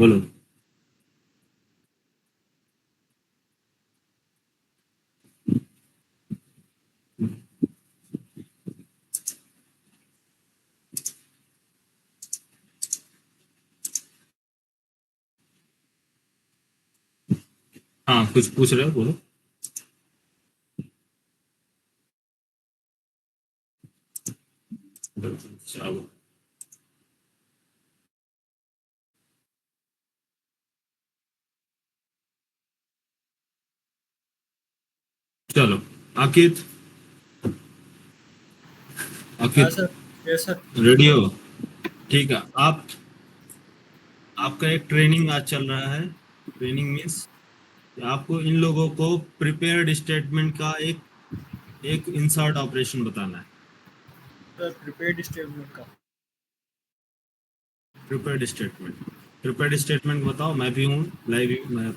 बोलो। हाँ, कुछ पूछ रहे हो, बोलो। चलो। चलो, आकित, हाँ आकित, सर। Yes sir. रेडी हो? ठीक है। आपका एक ट्रेनिंग आज चल रहा है। ट्रेनिंग मीन्स आपको इन लोगों को प्रिपेयर्ड स्टेटमेंट का एक इंसर्ट ऑपरेशन बताना है। सर प्रीपेड स्टेटमेंट का। प्रिपेयर्ड स्टेटमेंट बताओ। मैं भी हूँ, लाइव मैं।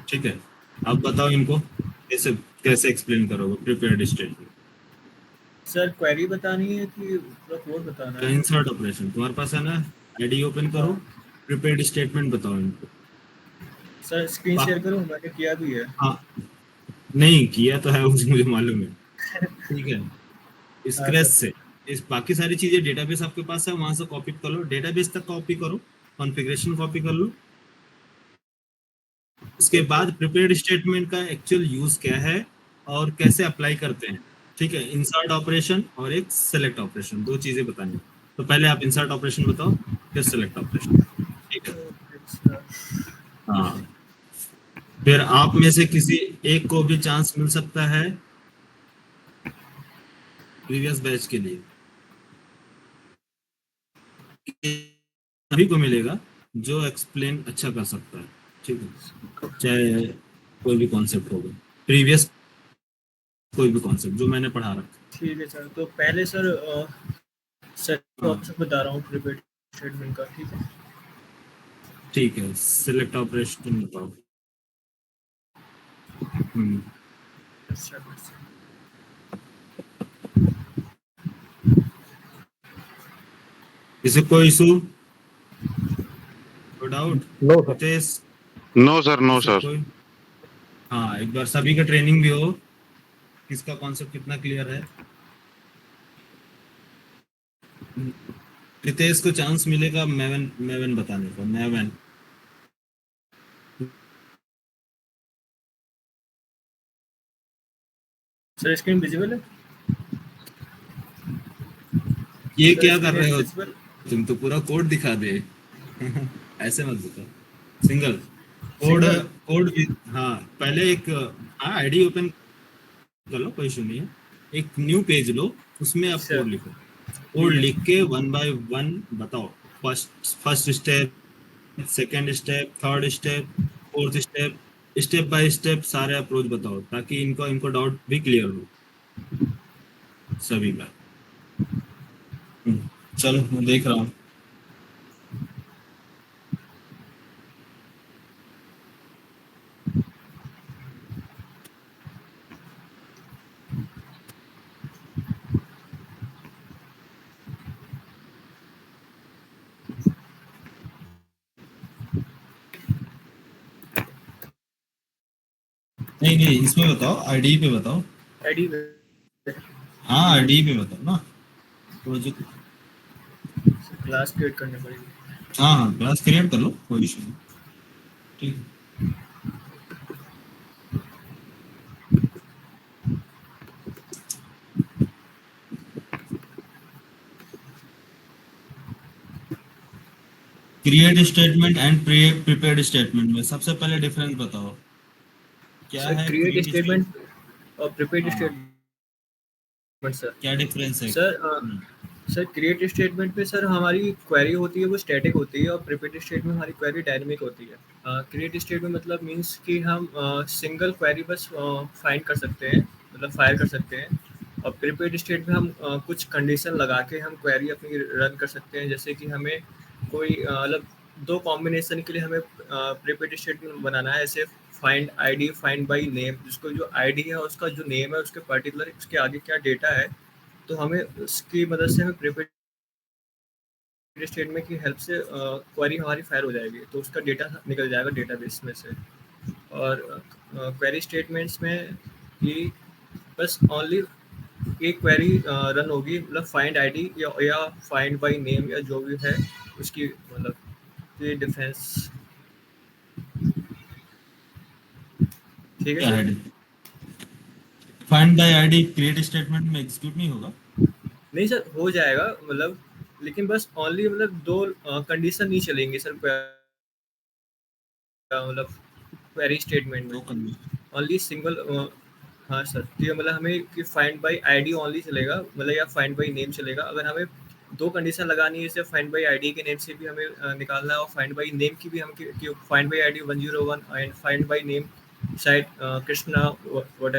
ठीक है, आप बताओ इनको कैसे कैसे एक्सप्लेन करोगे प्रिपेयर्ड स्टेटमेंट सर क्वेरी बतानी है कि पूरा कोड बताना का है? इंसर्ट ऑपरेशन तुम्हारे पास है ना? आईडी ओपन करो। हाँ प्रिपेयर्ड स्टेटमेंट बताओ इनको। सर, स्क्रीन शेयर पा- करूँ? मैंने किया भी है। हाँ, नहीं किया तो है, मुझे मालूम है। ठीक है, हाँ स्क्रैच सर। से इस बाकी सारी चीजें डेटाबेस आपके पास है, वहां से कॉपी कर लो, डेटाबेस तक कॉपी करो, कॉन्फ़िगरेशन कॉपी कर लो। उसके ओके। बाद प्रिपेयर्ड स्टेटमेंट का एक्चुअल यूज क्या है और कैसे अप्लाई करते हैं। ठीक है, इंसर्ट ऑपरेशन और एक सेलेक्ट ऑपरेशन, दो चीजें बतानी। तो पहले आप इंसर्ट ऑपरेशन बताओ, फिर सेलेक्ट ऑपरेशन। ठीक है। Okay sir. हाँ, फिर आप में से किसी एक को भी चांस मिल सकता है प्रीवियस बैच के लिए। सभी को मिलेगा जो एक्सप्लेन अच्छा कर सकता है। ठीक है, चाहे कोई भी कॉन्सेप्ट होगा, प्रीवियस कोई भी कॉन्सेप्ट जो मैंने पढ़ा रखा ठीक है सर, तो पहले सर है। सर हाँ, ऑप्शन बता रहा हूँ प्रीपेड स्टेटमेंट का, ठीक है? ठीक है, सिलेक्ट ऑपरेशन बताओ। हम्म, सर किसी को इशू, कोई doubt? No sir. Hitesh, no sir, no किसी सर। कोई? हाँ, एक बार सभी का ट्रेनिंग भी हो, किसका कॉन्सेप्ट कितना क्लियर है। रितेश को चांस मिलेगा मेवन मेवन बताने का, मेवन। सर स्क्रीन विजिबल है? ये सर क्या कर स्क्रीन रहे हो? विजिबल? तुम तो पूरा कोड दिखा दे। ऐसे मत बताओ, सिंगल कोड। सिंगल? कोड भी, हाँ। पहले एक, हाँ, आईडी ओपन कर लो, कोई इशू नहीं है। एक न्यू पेज लो, उसमें आप अच्छा। कोड लिखो। कोड ठीक है लिख सर। के वन बाय वन बताओ। First step, second step, third step, fourth step, step by step सारे अप्रोच बताओ, ताकि इनको इनको डाउट भी क्लियर हो सभी का। चलो, मैं देख रहा हूँ। नहीं नहीं, इसमें बताओ, आईडी पे बताओ। आईडी हाँ, आईडी पे बताओ ना, प्रोजेक्ट। क्लास क्रिएट करनी पड़ेगी। हाँ हाँ, क्लास क्रिएट कर लो, कोई इशू नहीं। ठीक है। Create statement and prepared statement में सबसे पहले डिफरेंस बताओ, क्या सर है क्रिएट क्रिएट स्टेटमेंट? स्टेटमेंट और प्रीपेड हाँ, स्टेटमेंट। सर क्या डिफरेंस है? सर सर क्रिएट स्टेटमेंट पे सर हमारी क्वेरी होती है वो स्टैटिक होती है, और प्रीपेड स्टेटमेंट हमारी क्वेरी डायनेमिक होती है। क्रिएट स्टेटमेंट मतलब मींस कि हम सिंगल क्वेरी बस फाइंड कर सकते हैं, मतलब फायर कर सकते हैं। और प्रीपेड स्टेट में हम कुछ कंडीशन लगा के हम क्वेरी अपनी रन कर सकते हैं, जैसे कि हमें कोई मतलब दो कॉम्बिनेशन के लिए हमें प्रीपेड स्टेटमेंट बनाना है, ऐसे find ID, find by name, जिसको जो आईडी है उसका जो नेम है उसके पर्टिकुलर उसके आगे क्या डेटा है, तो हमें उसकी मदद से हमें प्रीपेड स्टेटमेंट की हेल्प से क्वेरी हमारी फायर हो जाएगी, तो उसका डेटा निकल जाएगा डेटाबेस में से। और क्वेरी स्टेटमेंट्स में कि बस ओनली एक क्वेरी रन होगी, मतलब फाइंड आईडी या फाइंड बाय नेम या जो भी है उसकी, मतलब ये डिफरेंस। ठीक है क्या सर। है? Find by ID create statement में एग्जीक्यूट नहीं होगा? नहीं सर, हो जाएगा मतलब, लेकिन बस ओनली मतलब दो कंडीशन नहीं चलेंगे सर, मतलब क्वेरी स्टेटमेंट में दो कंडीशन। Only single. हाँ सर, तो ये मतलब हमें कि फाइंड बाय आईडी ओनली चलेगा, मतलब या फाइंड बाय नेम चलेगा। अगर हमें दो कंडीशन लगानी है, जैसे फाइंड बाय आईडी के नेम से भी हमें निकालना है, और फाइंड बाय नेम की भी हम कि find by ID 101 and find by name शायद कृष्णा वट,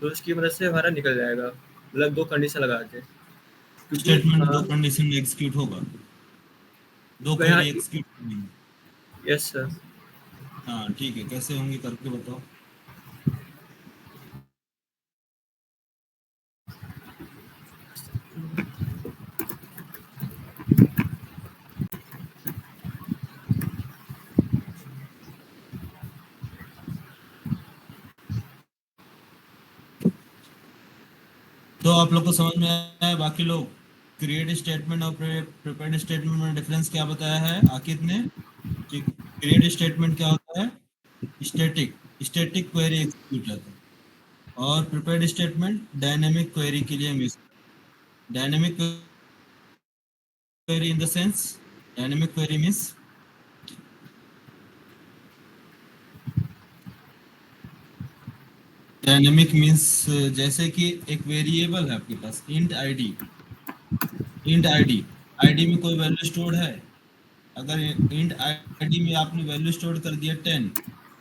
तो उसकी मदद से हमारा निकल जाएगा, मतलब दो कंडीशन लगा के। क्योंकि स्टेटमेंट दो कंडीशन में एग्जीक्यूट होगा, दो यहाँ, क्वेरी एग्जीक्यूट होंगी। Yes sir. हाँ ठीक है, कैसे होंगी करके बताओ। तो आप लोग को समझ में आया? बाकी लोग क्रिएट स्टेटमेंट और प्रिपेयर्ड स्टेटमेंट में डिफरेंस क्या बताया है आकिब ने? क्रिएट स्टेटमेंट क्या होता है? स्टैटिक, स्टैटिक क्वेरी एग्जीक्यूट रहता है। और प्रिपेयर्ड स्टेटमेंट डायनेमिक क्वेरी के लिए use. Dynamic query in the sense, dynamic query means, dynamic means जैसे कि एक वेरिएबल है आपके पास int ID, int ID, ID में कोई वैल्यू स्टोर्ड है। अगर इंट आईडी में आपने वैल्यू स्टोर कर दिया 10,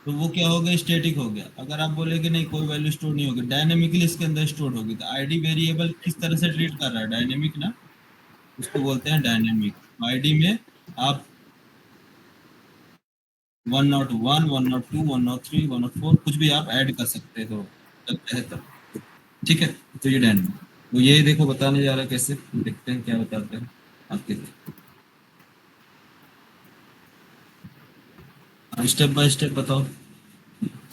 तो वो क्या हो गया? स्टैटिक हो गया। अगर आप बोलेगे नहीं कोई वैल्यू स्टोर नहीं होगी, डायनेमिकली इसके अंदर स्टोर होगी, तो आईडी वेरिएबल किस तरह से ट्रीट कर रहा है? डायनेमिक ना, उसको बोलते हैं डायनेमिक। आईडी में आप 101, 102, 103, 104 कुछ भी आप ऐड कर सकते हो जब चाहे तब। ठीक है, तो ये डायनेमिक, तो ये देखो बताने जा रहा है कैसे, देखते हैं क्या बताते हैं आपके। स्टेप बाय स्टेप बताओ।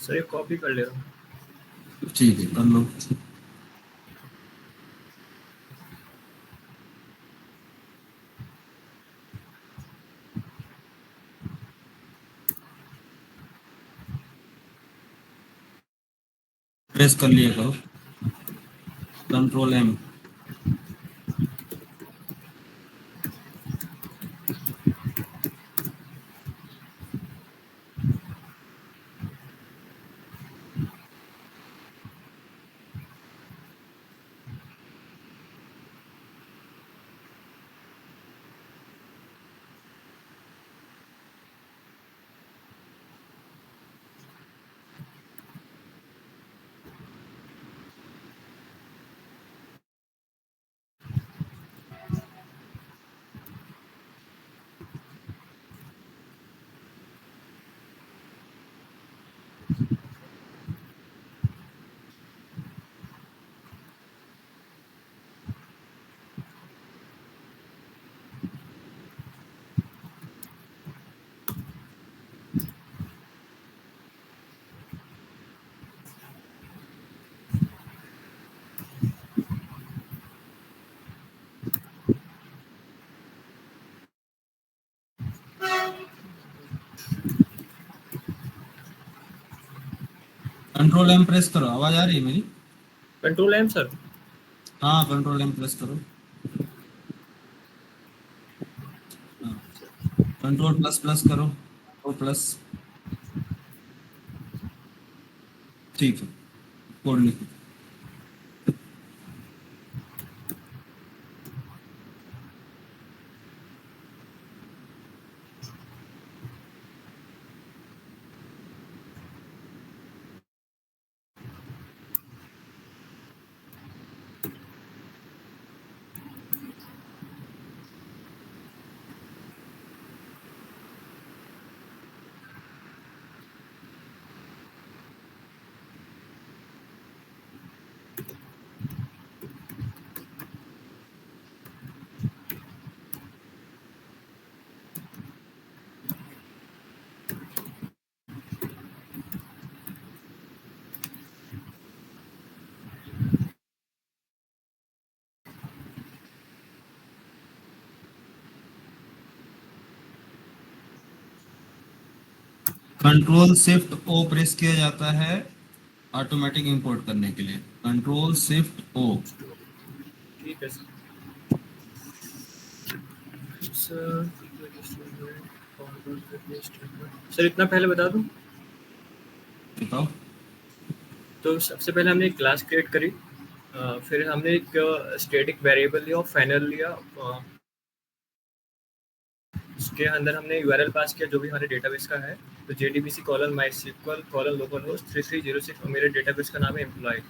सर ये कॉपी कर ले रहा हूँ। ठीक है, कर लो। प्रेस कर लिया करो, control M. Control M press करो, आवाज आ रही है मेरी? Control M sir. हाँ कंट्रोल एम प्रेस करो। हाँ, कंट्रोल प्लस प्लस करो, कंट्रोल प्लस। ठीक है, कोड लिखो। कंट्रोल शिफ्ट ओ प्रेस किया जाता है ऑटोमेटिक इंपोर्ट करने के लिए, कंट्रोल शिफ्ट ओ। ठीक है सर इतना पहले बता दूं। बताओ। तो सबसे पहले हमने एक क्लास क्रिएट करी, फिर हमने एक स्टैटिक वेरिएबल लिया और फाइनल लिया, उसके अंदर हमने यूआरएल पास किया जो भी हमारे डेटाबेस का है, तो JDBC कॉलन माई सिक्वल कॉलन लोकल होस्ट 3306 और मेरे डेटाबेस का नाम है एम्प्लॉय,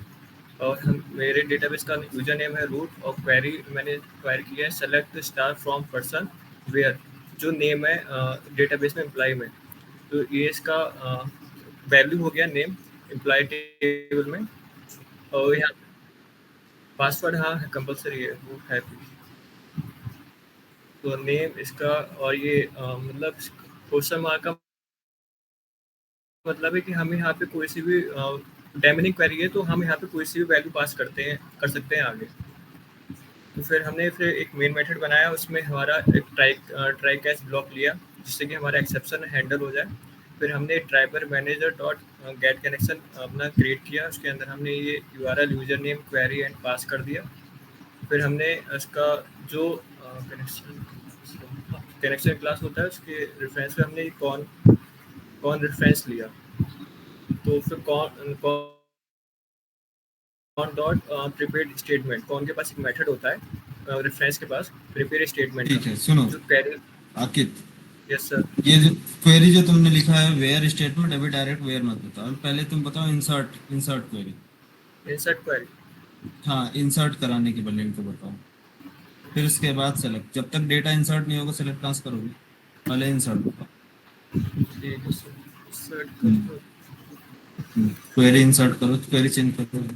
और हम मेरे डेटाबेस का यूजर नेम है रूट, और क्वेरी मैंने क्वेरी किया है select star from person where, जो नेम है डेटाबेस में एम्प्लॉय में, तो ये इसका वैल्यू हो गया नेम एम्प्लॉय टेबल में। और यहाँ पासवर्ड हाँ कंपलसरी है वो है, तो नेम इसका, और ये मतलब क्वेश्चन मार्क का मतलब है कि हम यहाँ पे कोई सी भी डायनेमिक क्वेरी है तो हम यहाँ पे कोई सी भी वैल्यू पास कर सकते हैं आगे। तो फिर एक मेन मेथड बनाया, उसमें हमारा एक ट्राई कैच ब्लॉक लिया जिससे कि हमारा एक्सेप्शन हैंडल हो जाए। फिर हमने driver manager dot get connection अपना क्रिएट किया, उसके अंदर हमने ये URL user name query and pass कर दिया। फिर हमने इसका जो कनेक्शन कनेक्शन क्लास होता है उसके रेफरेंस पे हमने कौन कौन रेफरेंस लिया, तो फिर कौन डॉट प्रिपेयर्ड स्टेटमेंट, कौन के पास एक मेथड होता है रेफरेंस के पास प्रिपेयर स्टेटमेंट ठीक का, है, सुनो जो क्वेरी। Aqib, yes sir. ये जो क्वेरी जो तुमने लिखा है वेयर स्टेटमेंट, अभी डायरेक्ट वेयर मत बताओ, पहले तुम बताओ insert insert query. Insert query. हाँ, इंसर्ट कराने के पहले इनको बताओ, फिर उसके बाद सेलेक्ट, जब तक डेटा इंसर्ट नहीं होगा सेलेक्ट कहाँ से करोगे, पहले इंसर्ट बताओ। ठीक है सर, इंसर्ट कर। क्वेरी इंसर्ट करो, क्वेरी चेंज करो।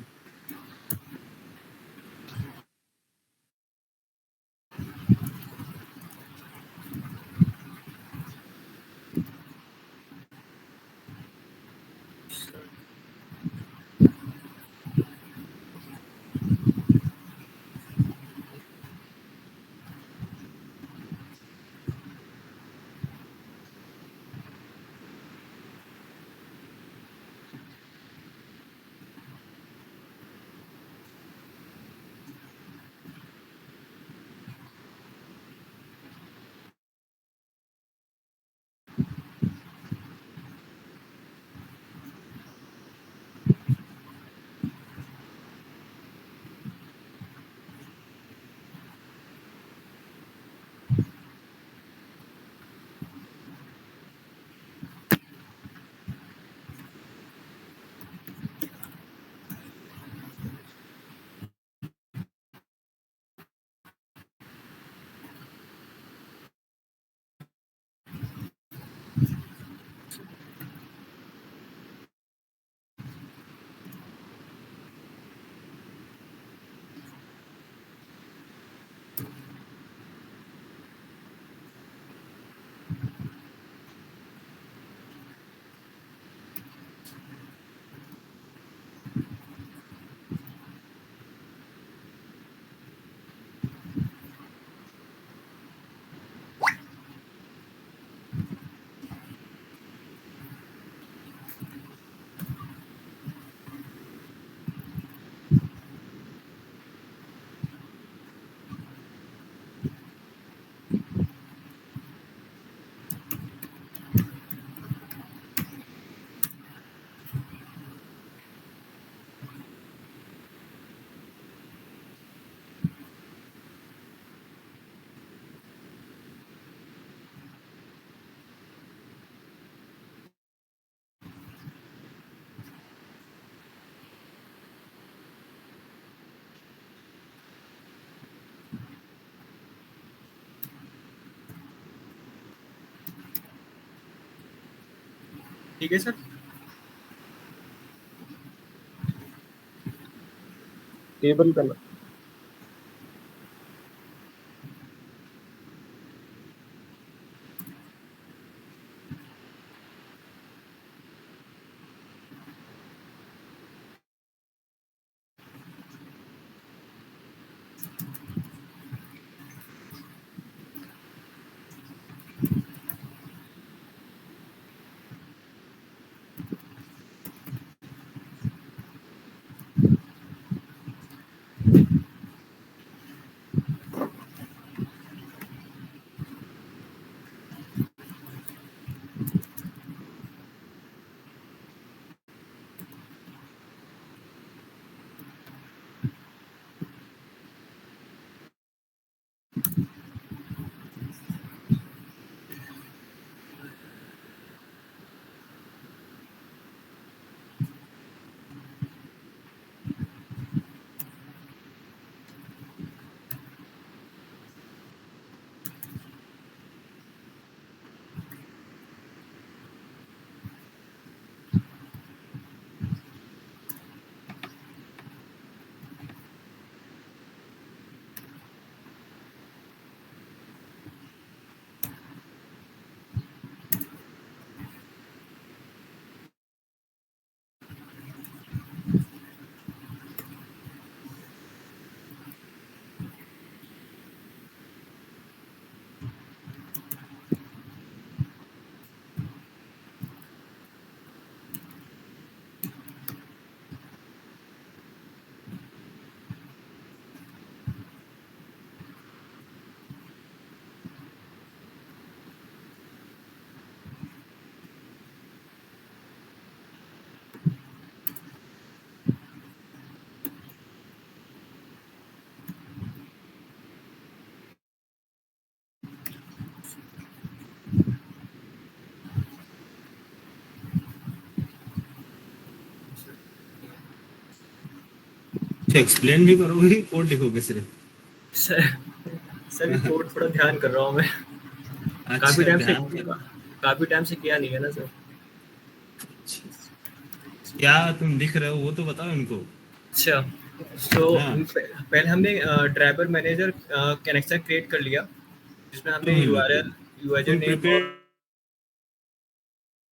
ठीक है सर। टेबल का एक्सप्लेन भी करोगे, कोड लिखोगे सिर्फ? सर सर ये कोड थोड़ा ध्यान कर रहा हूँ मैं, काफी अच्छा, टाइम से ध्यान करो। काफी टाइम से किया नहीं है ना सर। क्या तुम लिख रहे हो वो तो बताओ इनको। अच्छा, सो हाँ, पहले हमने ड्राइवर मैनेजर कनेक्शन क्रिएट कर लिया, जिसमें हमने तुम यूआरएल यूजर तुम नेम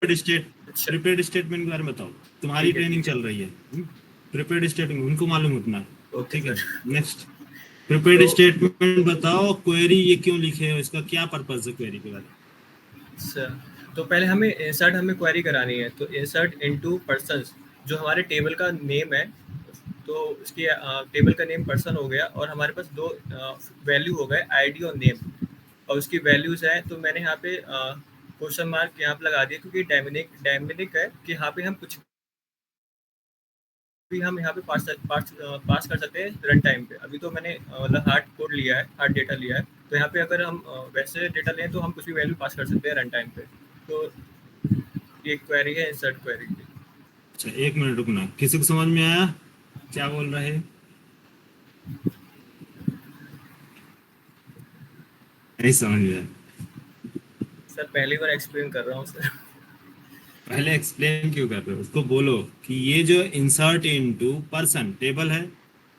और स्टेट अच्छा प्रिपेयर्ड स्टेटमेंट के बारे में बताओ। तुम्हारी ट्रेनिंग ठीक है चल रही है। प्रिपेयर्ड स्टेटमेंट उनको मालूम उतना है। ओके ठीक है, सर। नेक्स्ट। प्रिपेयर्ड तो स्टेटमेंट बताओ, क्वेरी ये क्यों लिखे हो, इसका क्या पर्पस है क्वेरी के बारे सर तो पहले हमें इंसर्ट हमें क्वेरी करानी है, तो इंसर्ट इनटू पर्संस, जो हमारे टेबल का नेम है, तो उसकी टेबल का नेम पर्सन हो गया और हमारे पास दो वैल्यू हो गए, आईडी और नेम, और उसकी वैल्यूज है। तो मैंने यहाँ पे क्वेश्चन मार्क यहाँ पे लगा दिया, क्योंकि डायमिनिक डायमिनिक है कि यहाँ पे हम कुछ भी हम यहाँ पे पास कर सकते हैं रन टाइम पे। अभी तो मैंने मतलब हार्ड कोड लिया है, हार्ड डेटा लिया है, तो यहाँ पे अगर हम वैसे डेटा लें तो हम कुछ भी वैल्यू पास कर सकते हैं रन टाइम पे। तो ये क्वेरी है इंसर्ट क्वेरी की। में? अच्छा, एक मिनट रुकना, किसी को समझ में आया क्या बोल रहे हैं? नहीं समझ में आया? सर पहली बार एक्सप्लेन कर रहा हूँ सर। पहले एक्सप्लेन क्यों कर रहे हो, उसको बोलो कि ये जो इंसर्ट इनटू पर्सन टेबल है,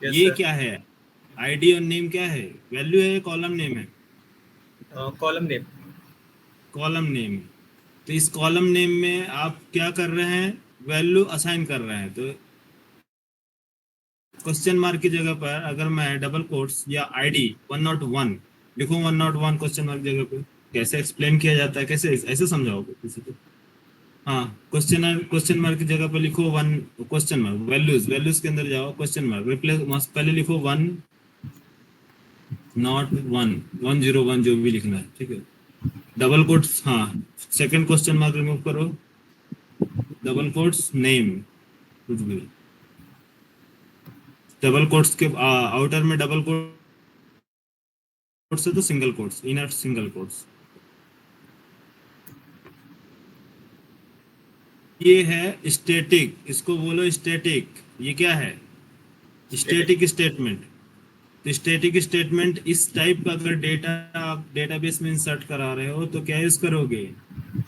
यस ये सर। क्या है? आईडी और नेम क्या है? वैल्यू है, कॉलम नेम है? Column name. कॉलम नेम है। तो इस कॉलम नेम में आप क्या कर रहे हैं? वैल्यू असाइन कर रहे हैं। तो क्वेश्चन मार्क की जगह पर अगर मैं डबल कोट्स या आईडी 101 लिखूं, 101 क्वेश्चन मार्क की जगह पे, कैसे एक्सप्लेन किया जाता है? कैसे ऐसे समझाओगे किसी को? हाँ, क्वेश्चन मार्क की जगह पे लिखो one, question mark, values values के अंदर जाओ, क्वेश्चन मार्क रिप्लेस, पहले लिखो वन, नॉट वन, 101 जो भी लिखना है, ठीक है। डबल कोट्स, हाँ, सेकंड क्वेश्चन मार्क रिमूव करो, डबल कोट्स नेम, कुछ भी, डबल कोट्स के आउटर में डबल कोट्स है तो single quotes, inner single quotes. ये है स्टैटिक, इसको बोलो स्टैटिक। ये क्या है? स्टेटिक। Static statement. तो स्टैटिक स्टेटमेंट इस टाइप का अगर डेटा आप डेटाबेस में इंसर्ट करा रहे हो तो क्या यूज करोगे?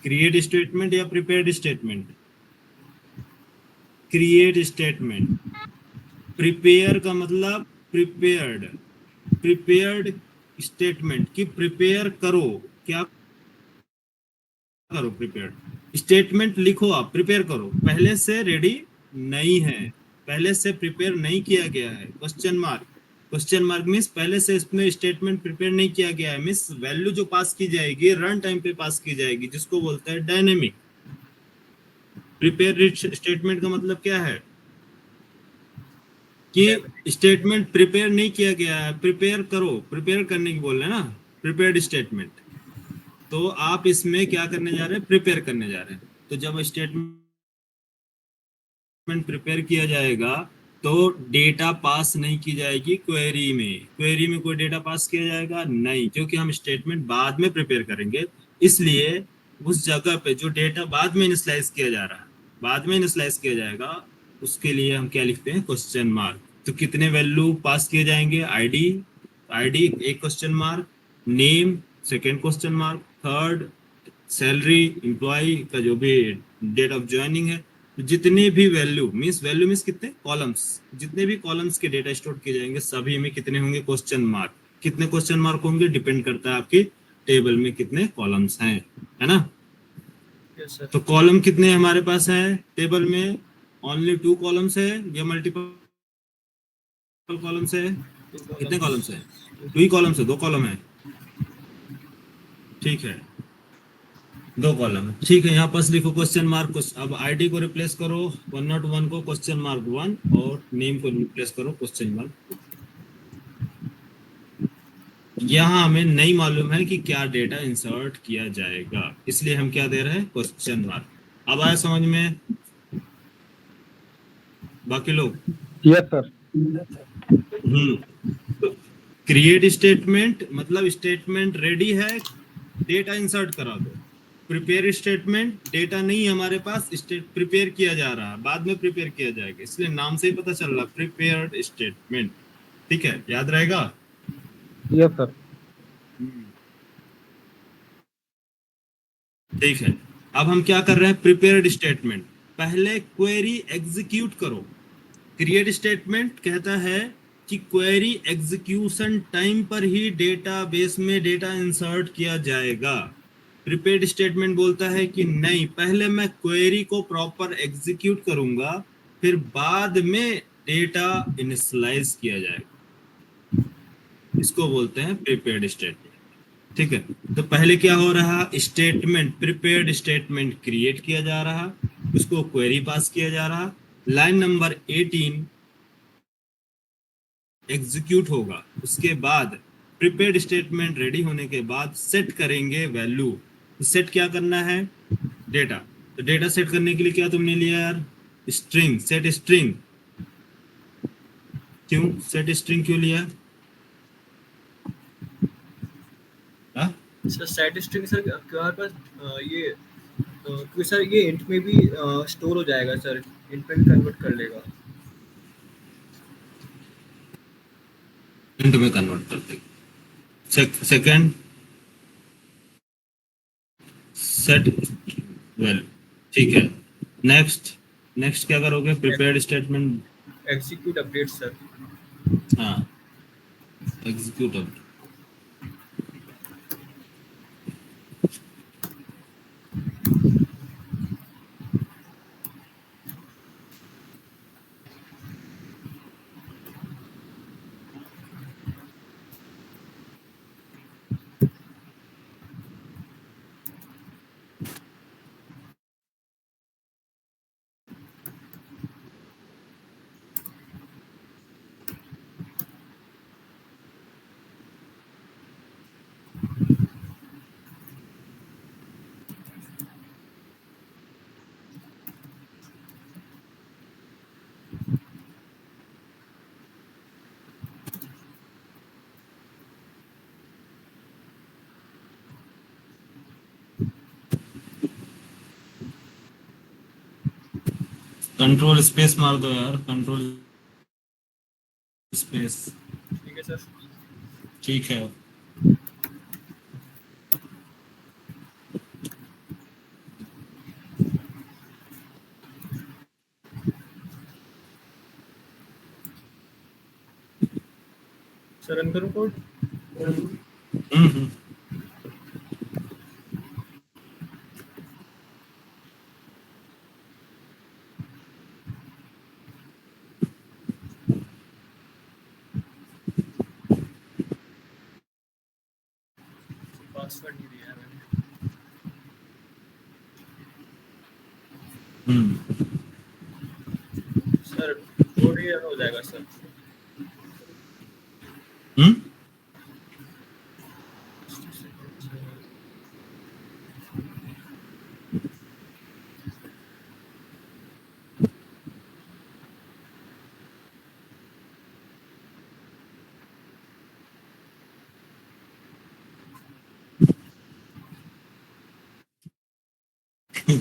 क्रिएट स्टेटमेंट या prepared statement? Create statement. Prepare का मतलब प्रिपेयर्ड, प्रिपेयर्ड स्टेटमेंट की प्रिपेयर करो। क्या करो? प्रिपेयर्ड स्टेटमेंट लिखो, आप प्रिपेयर करो, पहले से रेडी नहीं है, पहले से प्रिपेयर नहीं किया गया है, question mark. Question mark means पहले से इसमें स्टेटमेंट प्रिपेयर नहीं किया गया है, मीन्स वैल्यू जो पास की जाएगी रन टाइम पे पास की जाएगी, जिसको बोलते हैं डायनेमिक। प्रिपेयर स्टेटमेंट का मतलब क्या है कि स्टेटमेंट प्रिपेयर नहीं किया गया है, प्रिपेयर करो, प्रिपेयर करने की बोल रहे हैं ना, प्रिपेयर्ड स्टेटमेंट। तो आप इसमें क्या करने जा रहे हैं? प्रिपेयर करने जा रहे हैं। तो जब स्टेटमेंट प्रिपेयर किया जाएगा तो डेटा पास नहीं की जाएगी क्वेरी में। क्वेरी में कोई डेटा पास किया जाएगा नहीं, क्योंकि हम स्टेटमेंट बाद में प्रिपेयर करेंगे। इसलिए उस जगह पे जो डेटा बाद में इनिशियलाइज किया जा रहा है, बाद में इनिशियलाइज किया जाएगा, उसके लिए हम क्या लिखते हैं? Question mark. तो कितने वैल्यू पास किए जाएंगे? आईडी, आईडी एक question mark, name second question mark, third salary, employ का जो भी डेट ऑफ ज्वाइनिंग है। तो जितने भी वैल्यू मीन्स कितने कॉलम्स, जितने भी कॉलम्स के डेटा स्टोर किए जाएंगे सभी में कितने होंगे? Question mark. कितने क्वेश्चन मार्क होंगे? डिपेंड करता है आपकी टेबल में कितने कॉलम्स हैं, है ना। Yes sir. तो कॉलम कितने हमारे पास है टेबल में? ओनली 2 कॉलम्स है या मल्टीपल कॉलम्स है? कितने कॉलम्स है? 2 ही कॉलम्स है, 2 कॉलम है, ठीक है, 2 कॉलम है, ठीक है। यहाँ पास लिखो क्वेश्चन मार्क। अब आईडी को रिप्लेस करो 101 को क्वेश्चन मार्क 1, और नेम को रिप्लेस करो क्वेश्चन मार्क 2। यहाँ हमें नहीं मालूम है कि क्या डेटा इंसर्ट किया जाएगा, इसलिए हम क्या दे रहे हैं? Question mark. अब आया समझ में बाकी लोग? Yes sir. क्रिएट स्टेटमेंट मतलब स्टेटमेंट रेडी है, डेटा इंसर्ट करा दो। प्रिपेयर स्टेटमेंट डेटा नहीं हमारे पास, स्टेट प्रिपेयर किया जा रहा है, बाद में प्रिपेयर किया जाएगा, इसलिए नाम से ही पता चल रहा प्रिपेयर्ड स्टेटमेंट। ठीक है, याद रहेगा। Yes sir. ठीक है, अब हम क्या कर रहे हैं, प्रिपेयर्ड स्टेटमेंट। पहले क्वेरी एग्जीक्यूट करो। क्रिएट स्टेटमेंट कहता है कि क्वेरी एग्जीक्यूशन टाइम पर ही डेटाबेस में डेटा इंसर्ट किया जाएगा। प्रिपेयर्ड स्टेटमेंट बोलता है कि नहीं, पहले मैं क्वेरी को प्रॉपर एग्जीक्यूट करूंगा, फिर बाद में डेटा इनिशियलाइज किया जाएगा। इसको बोलते हैं प्रिपेयर्ड स्टेटमेंट। ठीक है, तो पहले क्या हो रहा, स्टेटमेंट प्रिपेयर्ड स्टेटमेंट क्रिएट किया जा रहा, उसको क्वेरी पास किया जा रहा, लाइन नंबर 18 एग्जीक्यूट होगा, उसके बाद प्रिपेयर्ड स्टेटमेंट रेडी होने के बाद सेट करेंगे वैल्यू। तो सेट क्या करना है, डेटा। तो डेटा सेट करने के लिए क्या तुमने लिया यार, स्ट्रिंग, सेट स्ट्रिंग। क्यों सेट स्ट्रिंग क्यों लिया? हाँ? सर सेट स्ट्रिंग सर हमारे पास ये क्योंकि सर ये इंट में भी स्टोर हो जाएगा सर, इंट में भी कन्वर्ट कर लेगा। इंट में कन्वर्ट कर देगा। सेकंड सेट वेल, ठीक है। नेक्स्ट नेक्स्ट क्या करोगे, prepared statement execute update sir. हाँ, एग्जीक्यूट अपडेट। कंट्रोल स्पेस मार दो यार, कंट्रोल स्पेस। ठीक है सर। ठीक है, सर रन करूँ कोड? हम्म। पासवर्ड नहीं दिया है मैंने। सर कोड ही रन हो जाएगा सर। हम्म।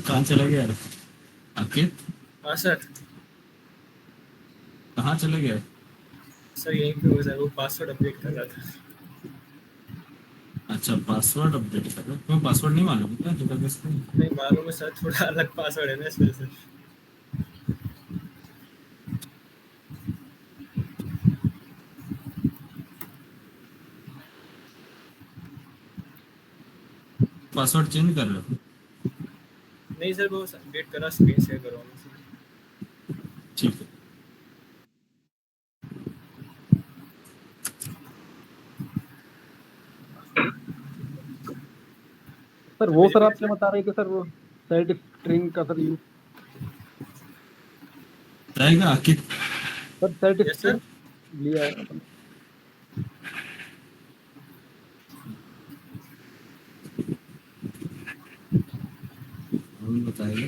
कहाँ चला गया यार आपके? हाँ सर। कहाँ चले गए? सर यहीं पे हो सर, वो पासवर्ड अपडेट कर रहा था। अच्छा, पासवर्ड अपडेट कर रहे हो? तुम्हें पासवर्ड नहीं मालूम क्या डेटाबेस का? नहीं मालूम है सर, थोड़ा अलग पासवर्ड है ना इस वजह से। पासवर्ड चेंज कर रहे हो? नहीं सर वो अपडेट करा, स्क्रीन शेयर करवाना सर। ठीक है। सर वो सर आप क्या बता रहे थे सर, वो सेट स्ट्रिंग का सर यूज रहेगा कि sir, set yes sir. String लिया है अपन। हम बताएंगे।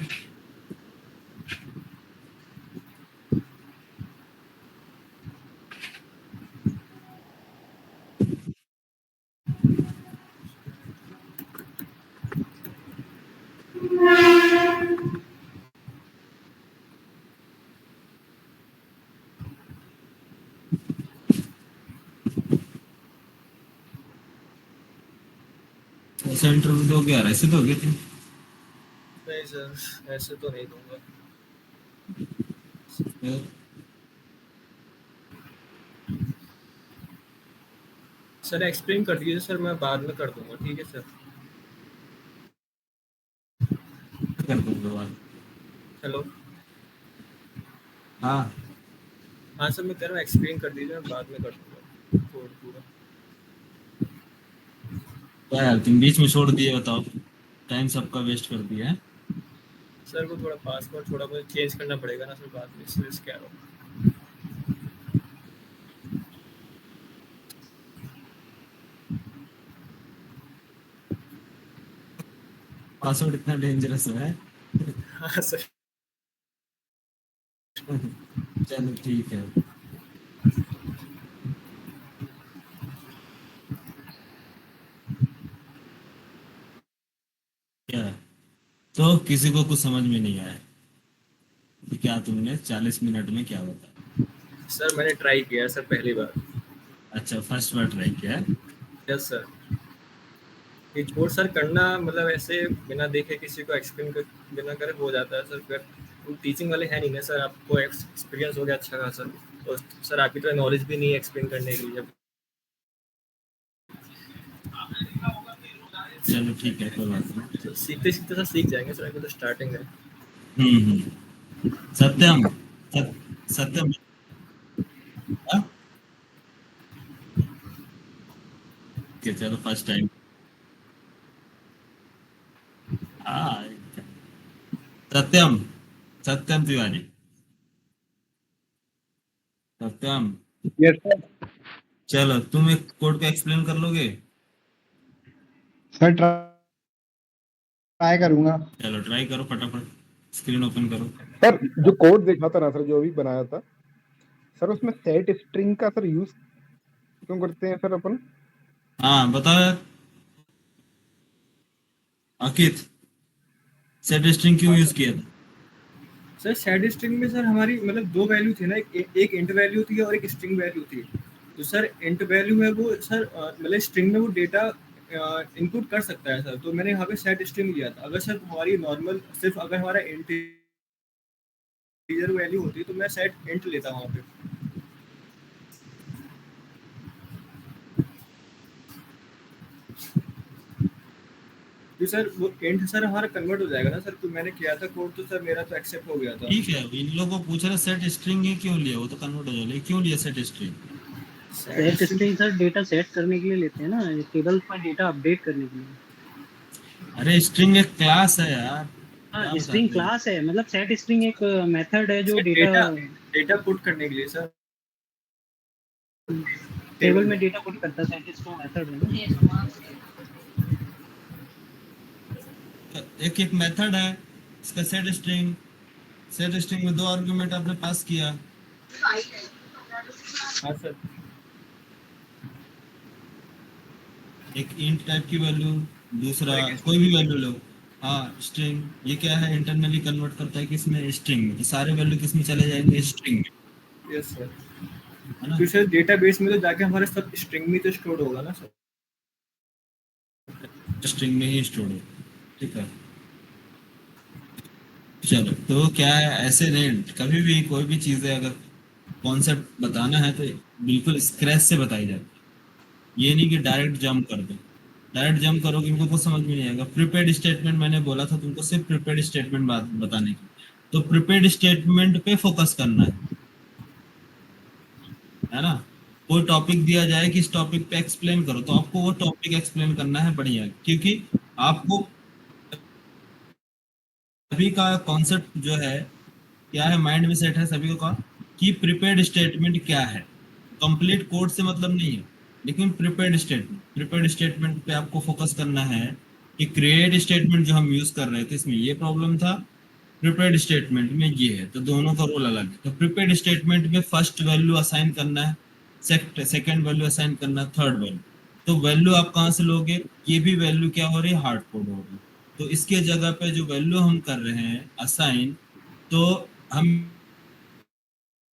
सेंटर में दोगे यार, ऐसे दोगे तुम? नहीं सर, ऐसे तो नहीं दूंगा। फिर सर एक्सप्लेन कर दीजिए सर, मैं बाद में कर दूंगा, ठीक है सर। कर दोगे बात? हेलो। हाँ हाँ सर, मैं कह रहा हूँ एक्सप्लेन कर दीजिए, मैं बाद में कर दूंगा कोड पूरा। क्या यार, तुम बीच में छोड़ दिए, बताओ, टाइम सबका वेस्ट कर दिया है। सर को थोड़ा पासवर्ड थोड़ा बहुत चेंज करना पड़ेगा ना सर बाद में, इसलिए कह रहा हूँ। पासवर्ड इतना डेंजरस है? हाँ सर। चलो ठीक है। क्या है? तो किसी को कुछ समझ में नहीं आया कि क्या तुमने 40 मिनट में क्या बताया? सर मैंने ट्राई किया है सर पहली बार। अच्छा, फर्स्ट बार ट्राई किया है? Yes sir. ये कोर्स सर करना मतलब ऐसे बिना देखे किसी को एक्सप्लेन कर बिना करे हो जाता है सर। फिर टीचिंग वाले है नहीं ना सर, आपको एक्सपीरियंस हो गया अच्छा खासा, तो सर आपकी तो नॉलेज भी नहीं है एक्सप्लेन करने के लिए। चलो ठीक है, कोई बात नहीं। तो सीखते सीखते सर सीख जाएंगे सर, अभी तो स्टार्टिंग है। सत्यम, सत्यम। हाँ? Okay, चलो फर्स्ट टाइम। हाँ, सत्यम, सत्यम तिवारी, सत्यम। Yes sir. चलो तुम एक कोड को एक्सप्लेन कर लोगे? सर ट्राई करूंगा। चलो ट्राई करो, फटाफट स्क्रीन ओपन करो। सर जो कोड देखा था ना सर, जो अभी बनाया था सर, उसमें सेट स्ट्रिंग का सर यूज क्यों करते हैं सर अपन? हाँ बताओ यार, अंकित, सेट स्ट्रिंग क्यों यूज किया था? सर सेट स्ट्रिंग में सर हमारी मतलब दो वैल्यू थी ना, एक इंट वैल्यू थी और एक स्ट्रिंग वैल्यू थी। तो सर इंट वैल्यू है वो सर मतलब स्ट्रिंग में वो डेटा इनपुट कर सकता है सर, तो मैंने यहाँ पे सेट स्ट्रिंग लिया था। अगर सर हमारी नॉर्मल सिर्फ अगर हमारा इंटीजर वैल्यू होती तो मैं सेट इंट लेता वहाँ पे। तो सर वो इंट सर हमारा कन्वर्ट हो जाएगा ना सर, तो मैंने किया था कोड, तो सर मेरा तो एक्सेप्ट हो गया था। ठीक है, इन लोगों को पूछ रहे सेट स्ट्रिंग ही क्यों लिया, वो तो कन्वर्ट हो जाएगा, क्यों लिया set string? Set string sir data set करने के लिए लेते हैं ना, टेबल में डेटा अपडेट करने के लिए। अरे स्ट्रिंग एक क्लास है यार, हाँ, क्या स्ट्रिंग बताते हो? क्लास है, मतलब सेट स्ट्रिंग एक मेथड है जो sir data data data put करने के लिए सर, टेबल में डेटा पुट करता है। सेट स्ट्रिंग मेथड है ना। एक एक मेथड है इसका, सेट स्ट्रिंग। सेट स्ट्रिंग में दो आर्गुमेंट आपने पास किया। हाँ सर। एक इंट टाइप की वैल्यू, दूसरा और एक कोई भी वैल्यू लो। हाँ स्ट्रिंग, ये क्या है, इंटरनली कन्वर्ट करता है किसमें, स्ट्रिंग में, तो सारे वैल्यू किसमें चले जाएंगे, स्ट्रिंग में, यस सर। है ना? तो सर डेटाबेस में तो जाके हमारे सब स्ट्रिंग में तो स्टोर होगा ना सर। स्ट्रिंग में ही स्टोर है, ठीक है। चलो तो क्या है, ऐसे नहीं, कभी भी कोई भी चीज़ है अगर कॉन्सेप्ट बताना है तो बिल्कुल स्क्रैच से बताई जाती है, ये नहीं कि डायरेक्ट जंप कर दो। डायरेक्ट जंप करोगे उनको कुछ समझ में नहीं आएगा। प्रिपेयर्ड स्टेटमेंट मैंने बोला था तुमको, सिर्फ प्रिपेयर्ड स्टेटमेंट बात बताने की, तो प्रिपेयर्ड स्टेटमेंट पे फोकस करना है ना? कोई टॉपिक दिया जाए कि इस टॉपिक पे एक्सप्लेन करो, तो आपको वो टॉपिक एक्सप्लेन करना है बढ़िया, क्योंकि आपको सभी का कॉन्सेप्ट जो है क्या है, माइंड में सेट है सभी का कि प्रिपेयर्ड स्टेटमेंट क्या है। कंप्लीट कोड से मतलब नहीं है, लेकिन प्रिपेयर्ड स्टेटमेंट पे आपको फोकस करना है। कि क्रिएट स्टेटमेंट जो हम यूज कर रहे थे इसमें ये प्रॉब्लम था, प्रिपेयर्ड स्टेटमेंट में ये है, तो दोनों का रोल अलग है। तो प्रिपेयर्ड स्टेटमेंट में फर्स्ट वैल्यू असाइन करना है, सेकंड वैल्यू असाइन करना है, थर्ड वैल्यू। तो वैल्यू आप कहाँ से लोगे, ये भी वैल्यू क्या हो रही है, हार्ड कोड हो रही है। तो इसके जगह पे जो वैल्यू हम कर रहे हैं असाइन, तो हम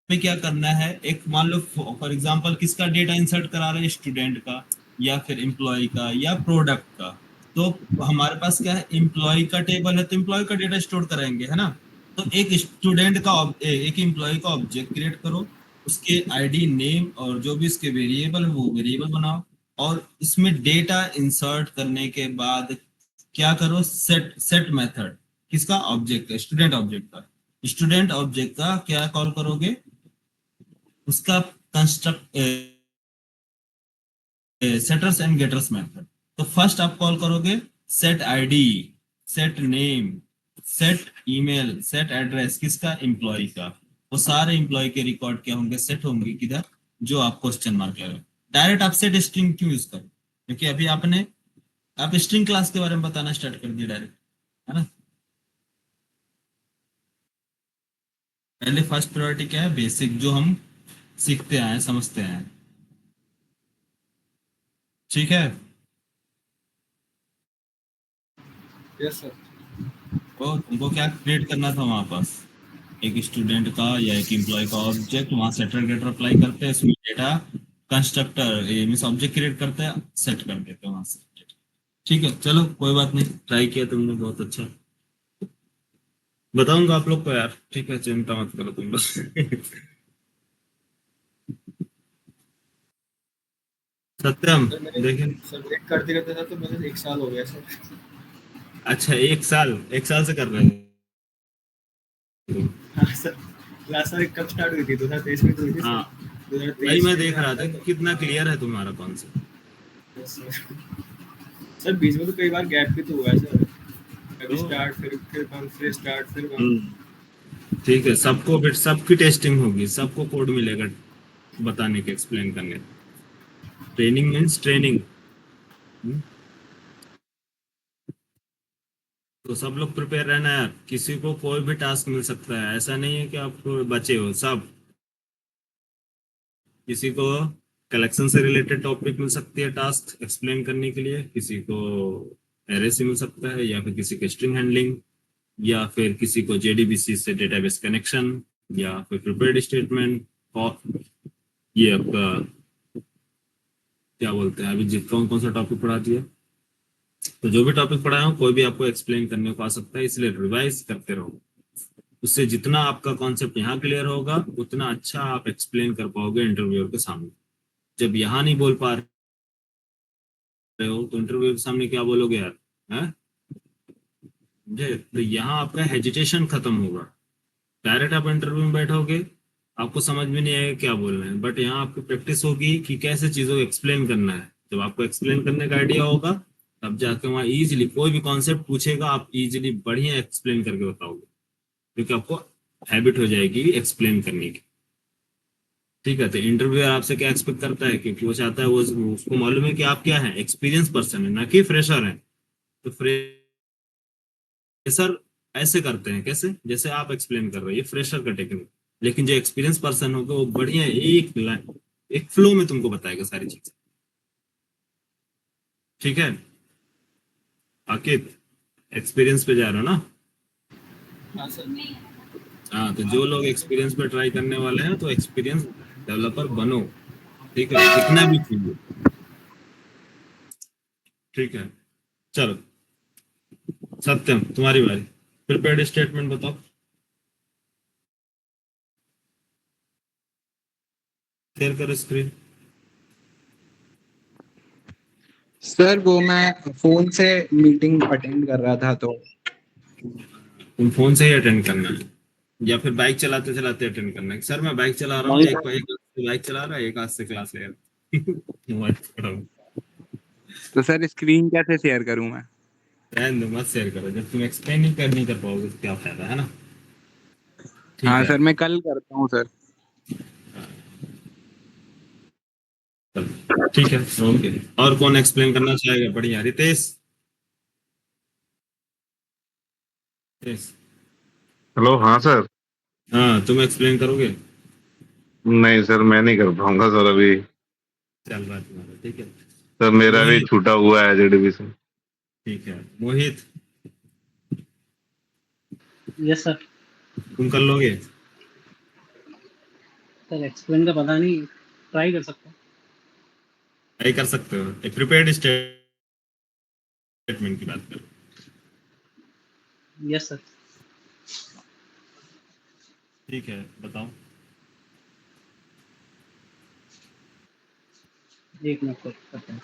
पे क्या करना है, एक मान लो फॉर एग्जांपल किसका डेटा इंसर्ट करा रहे हैं, स्टूडेंट का या फिर एम्प्लॉय का या प्रोडक्ट का, तो हमारे पास क्या है, एम्प्लॉय का टेबल है तो एम्प्लॉय का डेटा स्टोर कराएंगे, है ना। तो एक स्टूडेंट का एक एम्प्लॉय का ऑब्जेक्ट क्रिएट करो, उसके आईडी नेम और जो भी इसके वेरिएबल है वो वेरिएबल बनाओ, और इसमें डेटा इंसर्ट करने के बाद क्या करो, सेट सेट मेथड, किसका, ऑब्जेक्ट का, स्टूडेंट ऑब्जेक्ट का। स्टूडेंट ऑब्जेक्ट का क्या कॉल करोगे, उसका construct setters and getters method. तो फर्स्ट आप कॉल करोगे set ID, set name, set email, set address, किसका, एम्प्लॉय का। वो सारे एम्प्लॉय के रिकॉर्ड क्या होंगे, सेट होंगे किधर, जो आप क्वेश्चन मार्क लगा। डायरेक्ट आप सेट स्ट्रिंग क्यों यूज करो, क्योंकि अभी आपने आप स्ट्रिंग क्लास के बारे में बताना स्टार्ट कर दिया डायरेक्ट, है ना। पहले फर्स्ट प्रायोरिटी क्या है, बेसिक जो हम सीखते आए समझते हैं, ठीक है। Yes sir. तो तुमको क्या क्रिएट करना था वहां पास, एक स्टूडेंट का या एक एम्प्लॉय का ऑब्जेक्ट, वहां सेटर गेटर अप्लाई करते हैं, इसमें data constructor means object create करते हैं, सेट कर देते हैं वहां से। ठीक है, चलो कोई बात नहीं, ट्राई किया तुमने, बहुत अच्छा। बताऊंगा आप लोग को यार, ठीक है, चिंता मत करो तुम बस। सत्यम, सर मैंने देखें। सर वेट करते करते था तो मुझे 1 साल हो गया सर। अच्छा, एक साल से कर रहे हो। हाँ सर, क्लास सर कब स्टार्ट हुई थी, 2023 में तो हुई थी हाँ, सर। वही 2023 मैं में देख रहा था आता कि कितना क्लियर है तुम्हारा कॉन्सेप्ट। है सर। सर बीच में तो कई बार गैप भी तो हुआ है सर, कभी तो स्टार्ट फिर बंद, फिर स्टार्ट फिर बंद। ठीक है, सबको बिट सबकी टेस्टिंग होगी, सबको कोड मिलेगा बताने के, एक्सप्लेन करने। Training means training. तो सब लोग प्रिपेयर रहना है, किसी को कोई भी टास्क मिल सकता है, ऐसा नहीं है कि आप बचे हो सब। किसी को कलेक्शन से रिलेटेड टॉपिक मिल सकती है टास्क एक्सप्लेन करने के लिए, किसी को एरे से मिल सकता है, या फिर किसी को स्ट्रिंग हैंडलिंग, या फिर किसी को जेडीबीसी से डेटाबेस कनेक्शन, या फिर प्रिपेयर्ड स्टेटमेंट, और ये आपका क्या बोलते हैं, अभी जित कौन कौन सा टॉपिक पढ़ा दिया। तो जो भी टॉपिक पढ़ाया हो कोई भी आपको एक्सप्लेन करने को आ सकता है, इसलिए रिवाइज करते रहो। उससे जितना आपका कॉन्सेप्ट यहाँ क्लियर होगा उतना अच्छा आप एक्सप्लेन कर पाओगे इंटरव्यूअर के सामने। जब यहाँ नहीं बोल पा रहे हो तो इंटरव्यू के सामने क्या बोलोगे यार, है। तो यहाँ आपका हेजिटेशन खत्म होगा। डायरेक्ट आप इंटरव्यू में बैठोगे, आपको समझ में नहीं आएगा क्या बोल रहे हैं, बट यहाँ आपकी प्रैक्टिस होगी कि कैसे चीजों को एक्सप्लेन करना है। जब आपको एक्सप्लेन करने का आइडिया होगा तब जाके वहाँ इजीली कोई भी कॉन्सेप्ट पूछेगा, आप इजीली बढ़िया एक्सप्लेन करके बताओगे, क्योंकि आपको हैबिट हो जाएगी एक्सप्लेन करने की। ठीक है, तो इंटरव्यूअर आपसे क्या एक्सपेक्ट करता है, क्योंकि वो चाहता है, वो उसको मालूम है कि आप क्या है, एक्सपीरियंस पर्सन है, ना कि फ्रेशर है। तो फ्रेशर ऐसे करते हैं, कैसे, जैसे आप एक्सप्लेन कर रहे हो, ये फ्रेशर का टेक्निक। लेकिन जो एक्सपीरियंस पर्सन होगा वो बढ़िया एक फ्लो में तुमको बताएगा सारी चीजें। ठीक है आकिब, एक्सपीरियंस पे जा रहे हो ना। हाँ सर। हाँ, तो जो लोग एक्सपीरियंस पे ट्राई करने वाले हैं तो एक्सपीरियंस डेवलपर बनो, ठीक है, दिखना भी चाहिए। ठीक है, चलो सत्यम तुम्हारी बारी, प्रिपेयर्ड स्टेटमेंट बताओ। शेयर करो स्क्रीन। सर वो मैं फोन से मीटिंग अटेंड कर रहा था तो। तुम फोन से ही अटेंड करना है या फिर बाइक चलाते चलाते अटेंड करना है। सर मैं बाइक चला रहा हूँ, एक मॉनिटर एक हाथ से बाइक चला रहा है, एक हाथ से क्लास ले रहा मोबाइल पकड़ा हूँ। तो सर स्क्रीन कैसे शेयर करूं मैं? रहने दो, मत शेयर करो, जब तुम एक्सप्लेन नहीं कर पाओगे तो क्या फायदा, है ना। ठीक हाँ है, सर मैं कल करता हूँ सर। चलो ठीक है, ओके। और कौन एक्सप्लेन करना चाहेगा, बढ़िया, रितेश। रितेश, हेलो। हाँ सर। हाँ तुम एक्सप्लेन करोगे। नहीं सर, मैं नहीं कर पाऊंगा सर अभी। चल रहा है तुम्हारा, ठीक है। सर मेरा भी मोहित, छूटा हुआ है जेडीबी से। ठीक है मोहित, यस सर। तुम कर लोगे। सर एक्सप्लेन का पता नहीं, ट्राई कर सकते हैं। ट्राई कर सकते हो, एक प्रिपेयर्ड स्टेटमेंट की बात करें। Yes sir. ठीक है, बताओ। एक मिनट सर करते हैं।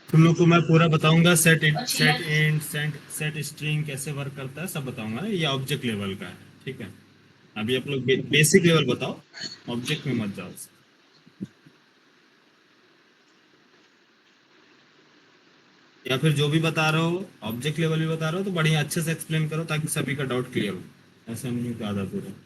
तुम लोग को मैं पूरा बताऊंगा, सेट इंट सेट स्ट्रिंग कैसे वर्क करता है सब बताऊंगा। ये ऑब्जेक्ट लेवल का है, ठीक है। अभी आप लोग बेसिक लेवल बताओ, ऑब्जेक्ट में मत जाओ। या फिर जो भी बता रहे हो ऑब्जेक्ट लेवल भी बता रहे हो तो बढ़िया अच्छे से एक्सप्लेन करो ताकि सभी का डाउट क्लियर हो। ऐसे हम लोग आदत हो रहा है।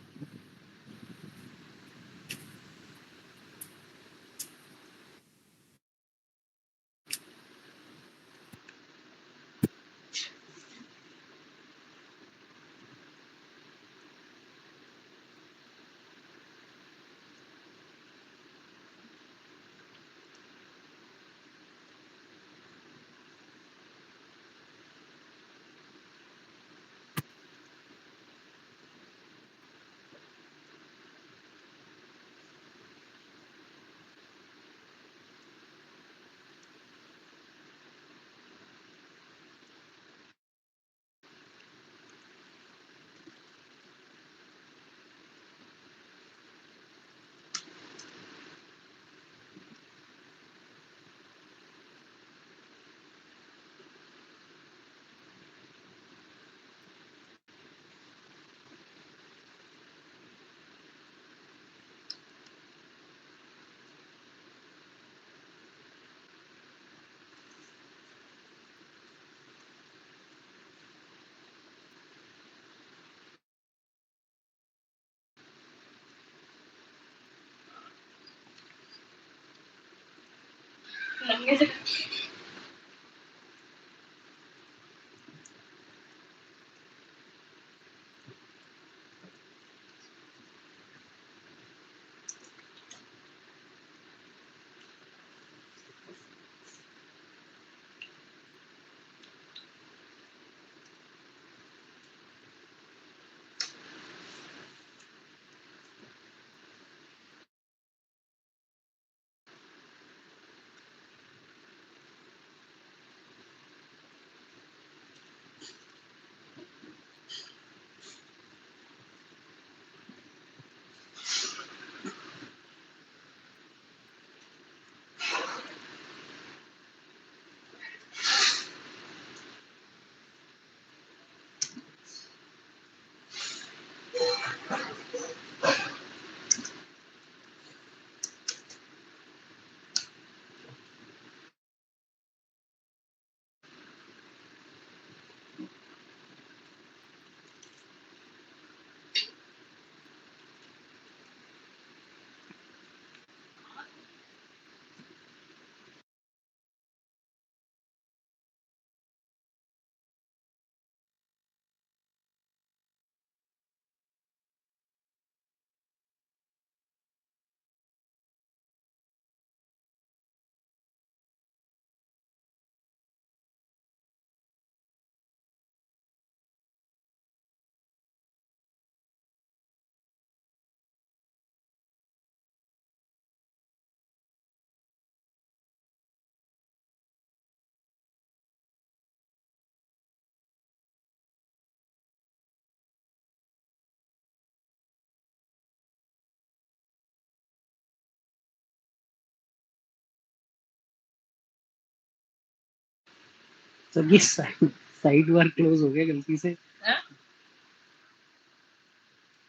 सर ये साइड बार क्लोज हो गया गलती से।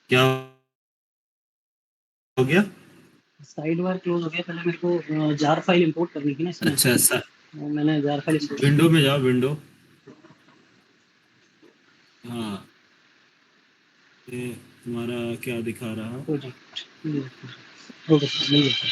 क्या हो गया? साइड बार क्लोज हो गया। पहले मेरे को जार फाइल इंपोर्ट करनी थी ना इसमें, अच्छा ऐसा, तो मैंने जार फाइल इंपोर्ट विंडो में जाओ, विंडो। हाँ, ये तुम्हारा क्या दिखा रहा? प्रोजेक्ट। ओके सर, मिल गया।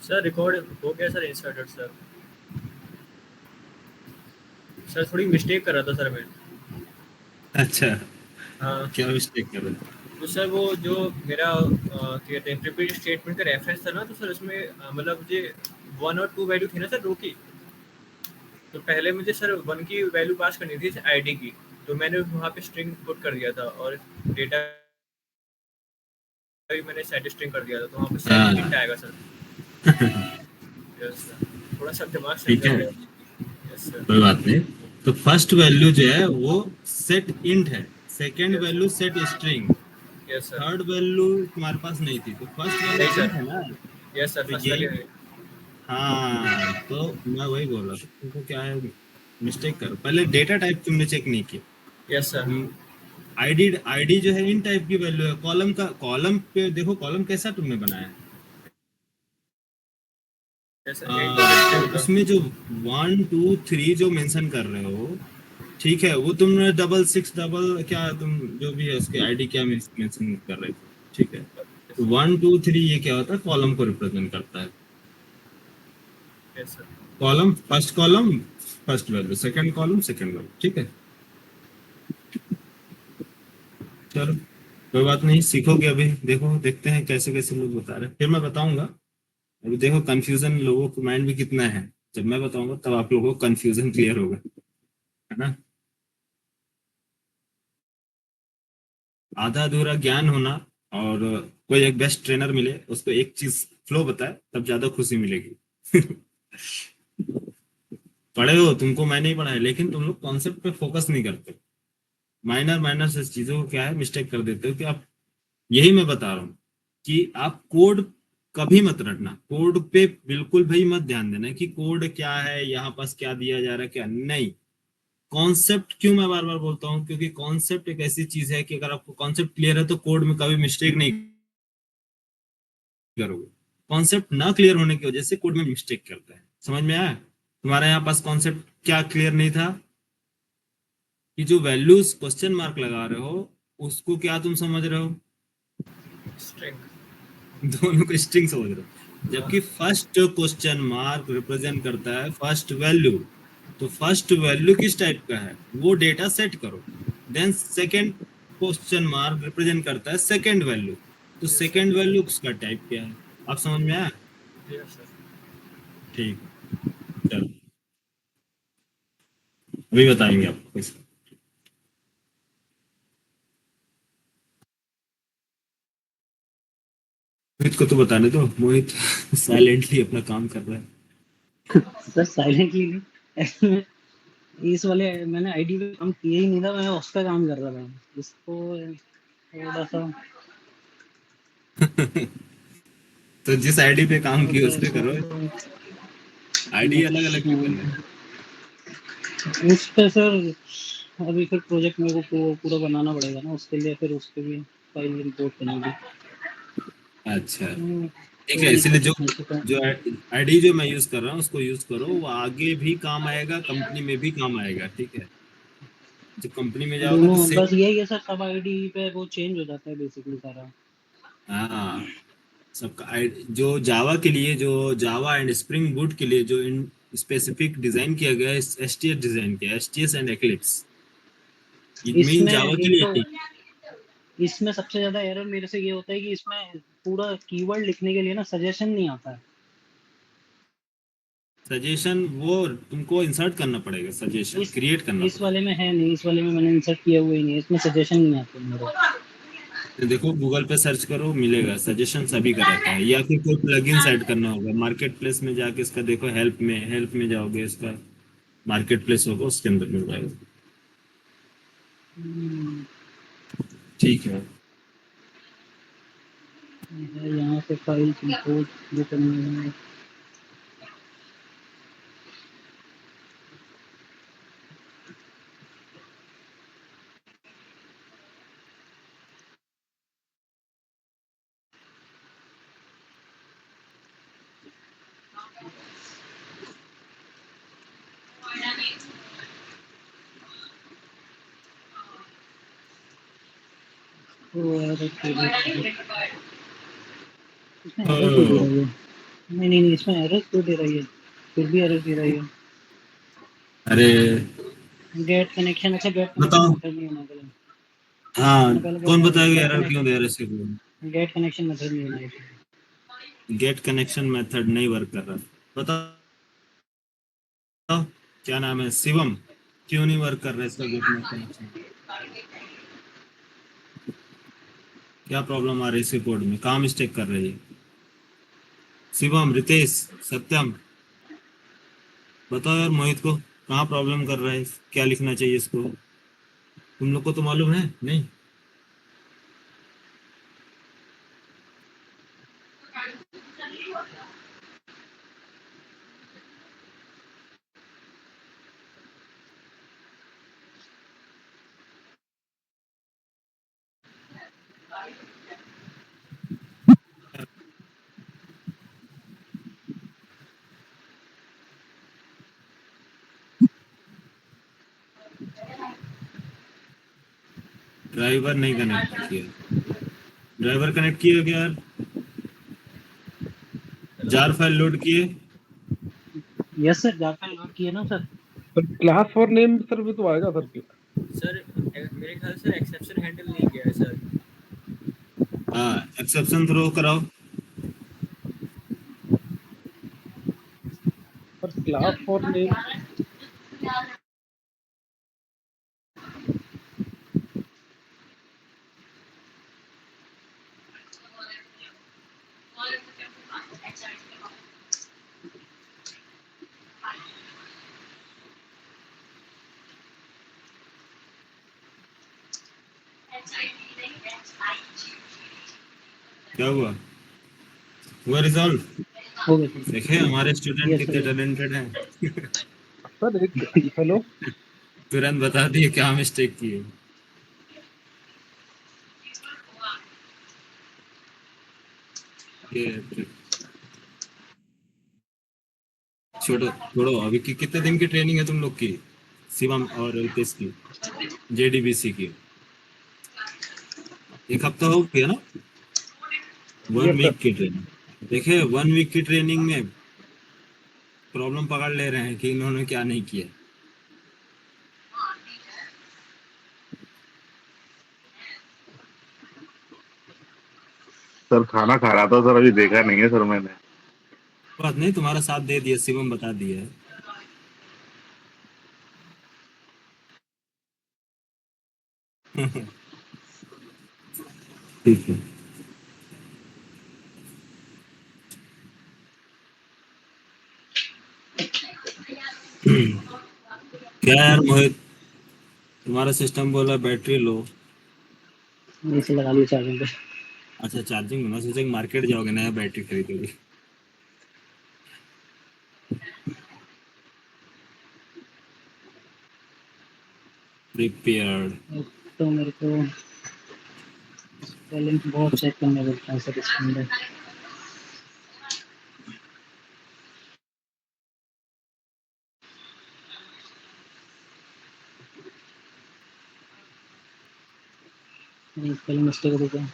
सर रिकॉर्ड हो गया सर इंसर्टेड सर। सर थोड़ी मिस्टेक कर रहा था सर मैं। अच्छा, हाँ क्या मिस्टेक कर रहे थे? तो सर वो जो मेरा कहते हैं प्रीपेड स्टेटमेंट का रेफरेंस था ना, तो सर उसमें मतलब मुझे 1 और 2 वैल्यू थी ना सर रो की। तो पहले मुझे सर 1 की वैल्यू पास करनी थी आईडी की, तो मैंने वहाँ पे स्ट्रिंग पुट कर दिया था और डेटा भी मैंने सेट स्ट्रिंग कर दिया था, तो वहाँ पे सेट हाँ। इंट आएगा सर। यस सर, थोड़ा सा दिमाग से ठीक है, निकल गया। Yes sir. कोई बात नहीं। तो फर्स्ट वैल्यू जो है वो सेट इंट है, second yes value set string, yes sir. Third value तुम्हारे पास नहीं थी, तो फर्स्ट वैल्यू नहीं इंट सर। है ना। यस सर, तो फर्स्ट यही, वैल्यू है। हाँ, तो मैं वही बोल रहा था तुमको, क्या है मिस्टेक करो, पहले डेटा टाइप तुमने चेक नहीं किया। Yes sir. आईडी आईडी जो है इन टाइप की वैल्यू है, कॉलम का, कॉलम पे देखो कॉलम कैसा तुमने बनाया है। यस सर, इंट और तो स्ट्रिंग का। उसमें जो 1 2 3 जो मेंशन कर रहे हो, ठीक है, वो तुमने डबल सिक्स डबल क्या तुम जो भी है उसके आईडी क्या मेंशन कर रहे थे, ठीक है। तो 1 2 3 ये क्या होता है, कॉलम को रिप्रेजेंट करता है। Yes sir. Column first value, second column second value, ठीक है। चलो कोई बात नहीं, सीखोगे अभी, देखो देखते हैं कैसे कैसे लोग बता रहे हैं, फिर मैं बताऊंगा। अभी देखो कंफ्यूजन लोगों को माइंड में कितना है, जब मैं बताऊंगा तब आप लोगों को कंफ्यूजन क्लियर होगा, है ना। आधा अधूरा ज्ञान होना, और कोई एक बेस्ट ट्रेनर मिले उसको एक चीज फ्लो बताए तब ज्यादा खुशी मिलेगी। पढ़े हो, तुमको मैं नहीं पढ़ाया, लेकिन तुम लोग कॉन्सेप्ट पे फोकस नहीं करते, माइनर माइनर से चीजों को क्या है मिस्टेक कर देते हो कि आप, यही मैं बता रहा हूँ कि आप कोड कभी मत रटना, कोड पे बिल्कुल भी मत ध्यान देना कि कोड क्या है, यहाँ पास क्या दिया जा रहा है क्या नहीं। कॉन्सेप्ट क्यों मैं बार बार बोलता हूँ, क्योंकि कॉन्सेप्ट एक ऐसी चीज है कि अगर आपको कॉन्सेप्ट क्लियर है तो कोड में कभी मिस्टेक नहीं करोगे। कॉन्सेप्ट ना क्लियर होने की वजह से कोड में मिस्टेक करता है, समझ में आया। तुम्हारे यहाँ पास कॉन्सेप्ट क्या क्लियर नहीं था कि जो वैल्यूज क्वेश्चन मार्क लगा रहे हो उसको क्या तुम समझ रहे हो, स्ट्रिंग। दोनों को स्ट्रिंग समझ रहे हो, जबकि फर्स्ट क्वेश्चन मार्क रिप्रेजेंट करता है फर्स्ट वैल्यू। तो फर्स्ट वैल्यू किस टाइप का है वो डेटा सेट करो, then second question mark represent करता है सेकंड वैल्यू, तो यस सर। सेकंड वैल्यू उसका टाइप क्या है, आप समझ में आया। Yes sir. ठीक, चलो अभी बताएंगे आपको कैसे। मोहित को तो बताने दो, मोहित साइलेंटली अपना काम कर रहा है। सर साइलेंटली नहीं, ऐसे इस वाले मैंने आईडी पे काम किया ही नहीं था, मैं उस पर काम कर रहा था। इसको थोड़ा सा तो जिस आईडी पे काम किए उस पे थोड़ा करो, आईडी अलग अलग क्यों करना है। सा उस पे सर अभी फिर प्रोजेक्ट मेरे को पूरा बनाना पड़ेगा ना, उसके लिए फिर उसके भी फाइल इंपोर्ट करनी होगी। अच्छा, ठीक कोई है, नहीं, इसलिए जो कोशिश नहीं करता। जो आईडी जो मैं यूज कर रहा हूँ उसको यूज करो, वो आगे भी काम आएगा, कंपनी में भी काम आएगा, ठीक है। जब कंपनी में जाओगे तो दोनों बस सेम, यही है सर, सब आईडी पे वो चेंज हो जाता है बेसिकली सारा। हाँ, सबका जो जावा के लिए, जो जावा एंड स्प्रिंग बूट के लिए जो इन स्पेसिफिक डिजाइन किया गया है, एसटीएस डिजाइन किया, STS and eclipse, it mean इसमें जावा के एक लिए तो नहीं। इसमें सबसे ज्यादा एरर मेरे से ये होता है कि इसमें पूरा कीवर्ड लिखने के लिए ना सजेशन नहीं आता है। सजेशन वो तुमको इंसर्ट करना पड़ेगा, सजेशन इस क्रिएट करना इस पड़ेगा। वाले में है नहीं, इस वाले में मैंने इंसर्ट किया हुआ ही नहीं है, इसमें सजेशन नहीं आते मेरे। तो देखो गूगल पे सर्च करो, मिलेगा, सजेशन सभी का रहता है, या फिर कोई प्लगइन्स ऐड करना होगा, मार्केट प्लेस में जाके इसका देखो, हेल्प में जाओगे, इसका मार्केट प्लेस होगा उसके अंदर मिल जाएगा। ठीक है, यहाँ से फाइल इंपोर्ट भी करनी है। तो यार इसमें error क्यों दे रहा है ये? नहीं नहीं नहीं, इसमें एरर क्यों दे रही है? फिर भी एरर दे रही है। अरे गेट कनेक्शन, अच्छा गेट कनेक्शन बताओ। मेथड नहीं होना चाहिए। हाँ, मैंने पहले कौन बोला बताएगा गेट एरर क्यों कनेक्शन, दे रहा है इसके लिए? गेट कनेक्शन मेथड नहीं होना चाहिए। गेट कनेक्शन मेथड नहीं वर्क कर रहा। बताओ, क्या नाम है, शिवम, क्यों नहीं वर्क कर रहा है इसका गेट कनेक्शन? क्या प्रॉब्लम आ रही है इसके कोड में, कहाँ मिस्टेक कर रही है? शिवम, रितेश, सत्यम, बताओ यार मोहित को, कहाँ प्रॉब्लम कर रहा है, क्या लिखना चाहिए इसको? तुम लोग को तो मालूम है नहीं? ड्राइवर नहीं कनेक्ट किया। ड्राइवर कनेक्ट किए क्या यार? जार फाइल लोड किए? यस सर, जाकर लोड किए ना sir. Sir class for name sir भी तो आएगा सर। सर मेरे ख्याल से एक्सेप्शन हैंडल नहीं किया है सर। हाँ, एक्सेप्शन थ्रो कराओ। सर क्लास फॉर नेम क्या हुआ? हुआ रिजॉल्व? हो गया सर। देखे हमारे स्टूडेंट यस सर, कितने यस। टैलेंटेड हैं। सर एक हेलो तुरंत बता दिए क्या मिस्टेक की है। ये छोड़ो छोड़ो, अभी कितने दिन की ट्रेनिंग है तुम लोग की, शिवम और रितेश की, जेडीबीसी की? एक हफ्ता हो गया ना? One yes week sir. की ट्रेनिंग। देखिए 1 वीक की ट्रेनिंग में प्रॉब्लम पकड़ ले रहे हैं कि इन्होंने क्या नहीं किया। सर खाना खा रहा था सर, अभी देखा नहीं है सर मैंने। बात नहीं, तुम्हारा साथ दे दिया, शिवम बता दिया है। ठीक है। क्या यार मोहित, तुम्हारा सिस्टम बोला बैटरी लो। इसे लगा लिया चार्जिंग पे। अच्छा, चार्जिंग में, मैं सोचा कि मार्केट जाओगे नया बैटरी खरीदोगे। प्रिपेयर्ड। तो मेरे को स्पेलिंग बहुत चेक करने पड़ता है सर इसके अंदर। स्पेलिंग मिस्टेक होती है।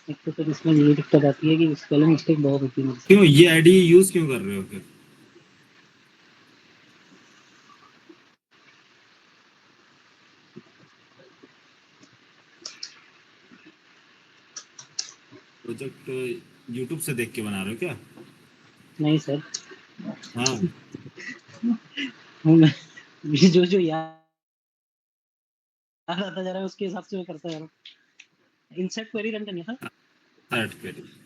एक तो सर इसमें ये दिक्कत आती है कि स्पेलिंग मिस्टेक बहुत होती है मेरे से। क्यों ये आईडी यूज क्यों कर रहे हो फिर? प्रोजेक्ट यूट्यूब से देख के बना रहे हो क्या? नहीं सर, हाँ। मैं मुझे जो जो याद आता जा रहा है उसके हिसाब से मैं करता जा रहा हूँ। इंसर्ट क्वेरी रन करनी है सर। सर्ट करिए।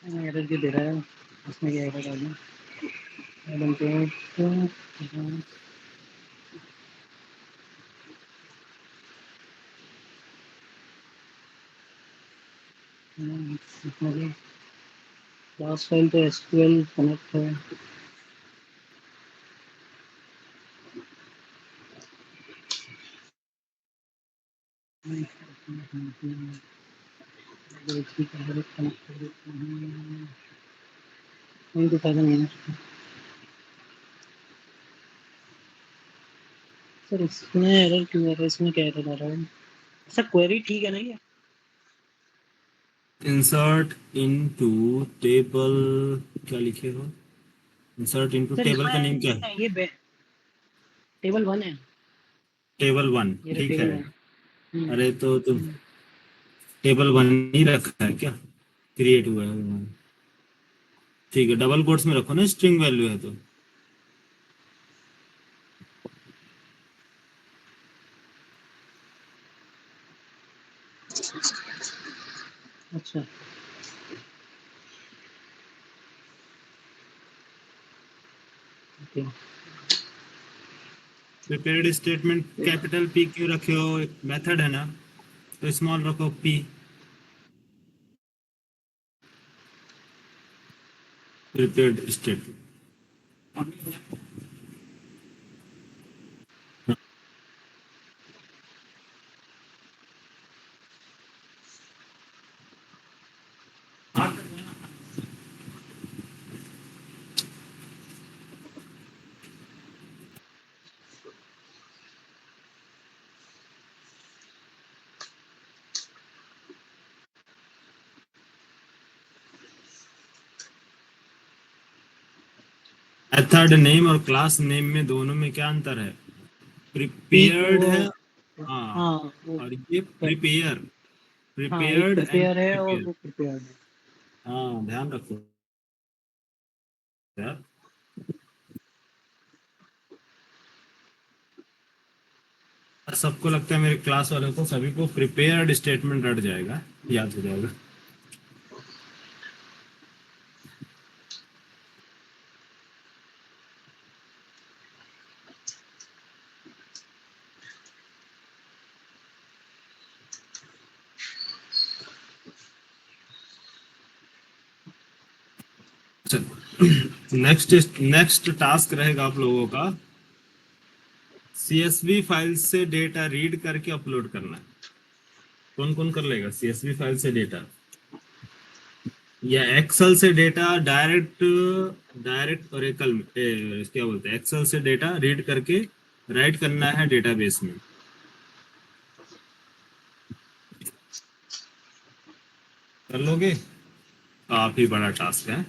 एरर क्यों दे रहा है? इसमें क्या एरर डालूं? एरर तो इसमें क्लास फाइल तो एसक्यूएल कनेक्ट है। नहीं दिखा रहा है सर, इसमें एरर क्यों आ रहा है? इसमें क्या एरर आ रहा है सर? क्वेरी ठीक है ना ये? इंसर्ट इनटू टेबल, क्या लिखे हो? इंसर्ट इनटू सर टेबल का नेम क्या इसमें है? ये टेबल 1 है। टेबल 1, ये रहा ठीक है। टेबल 1। अरे तो तुम टेबल 1 ही रखा है क्या? क्रिएट हुआ है, ठीक है। डबल कोट्स में रखो ना, स्ट्रिंग वैल्यू है तो। अच्छा okay. Prepared statement capital P क्यों रखे हो? मेथड है ना, तो स्मॉल रखो P. Prepared statement. Method name और क्लास नेम में दोनों में क्या अंतर है? पी प्रिपेयर्ड वो है, हाँ, हाँ वो और ये प्रिपेयर, हाँ एक प्रिपेयर्ड एंड प्रिपेयर है और प्रिपेयर। वो प्रिपेयर्ड है। हाँ, ध्यान रखो यार। सबको लगता है, मेरे क्लास वालों को सभी को प्रिपेयर्ड स्टेटमेंट रट जाएगा, याद हो जाएगा। नेक्स्ट टास्क रहेगा आप लोगों का, सीएसवी फाइल से डेटा रीड करके अपलोड करना है। कौन कौन कर लेगा सीएसवी फाइल से डेटा, या एक्सेल से डेटा डायरेक्ट? डायरेक्ट ओरेकल में क्या बोलते हैं, एक्सेल से डेटा रीड करके राइट करना है डेटाबेस में। कर लोगे? काफी बड़ा टास्क है।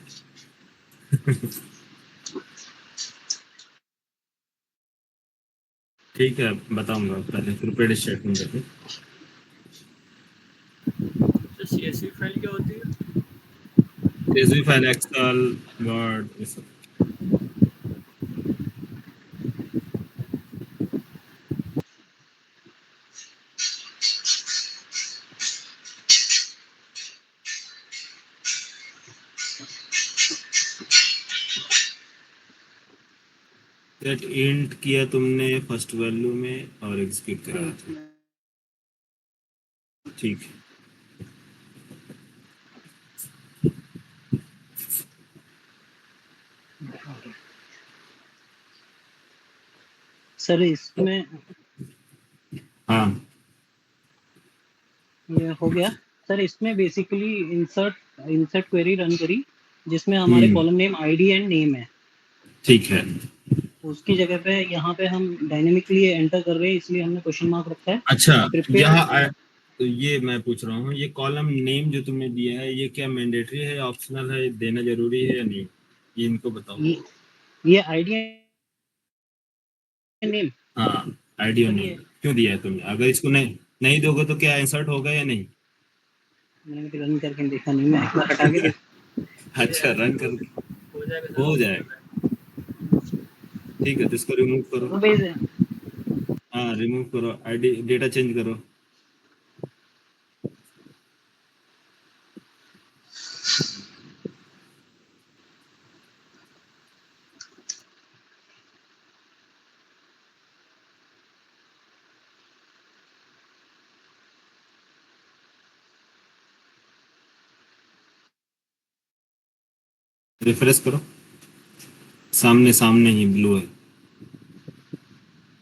ठीक है, बताऊंगा। पहले प्रिपेयर्ड स्टेटमेंट करके। तो CSV फाइल क्या होती है? सीएसवी फाइल, एक्सेल, वर्ड, ये सब। सेट इंट किया तुमने फर्स्ट वैल्यू में और एग्जीक्यूट कराया था, ठीक है। सर इसमें हाँ, ये हो गया। सर इसमें basically insert insert query run करी जिसमें हमारे हम्म, column name ID and name है। ठीक है। उसकी जगह पे यहाँ पे हम डायनेमिकली एंटर कर रहे हैं, इसलिए हमने क्वेश्चन मार्क रखा है। अच्छा, प्रिपेयर यहाँ तो ये मैं पूछ रहा हूँ, ये कॉलम नेम जो तुमने दिया है, ये क्या मैंडेटरी है या ऑप्शनल है? देना जरूरी है या नहीं, ये इनको बताओ। ये आईडी एंड नेम हाँ, आईडी और सर नेम ये क्यों दिया है तुमने? अगर इसको नहीं नहीं दोगे तो क्या इंसर्ट होगा या नहीं? मैंने रन करके देखा नहीं, मैं एक बार हटा के अच्छा, रन कर, हो जाएगा सर, हो हो जाएगा। जाएगा। ठीक है, तो इसको रिमूव करो। वो भेज हाँ, रिमूव करो, आईडी डेटा चेंज करो। रिफ्रेश करो, सामने सामने ही ब्लू है,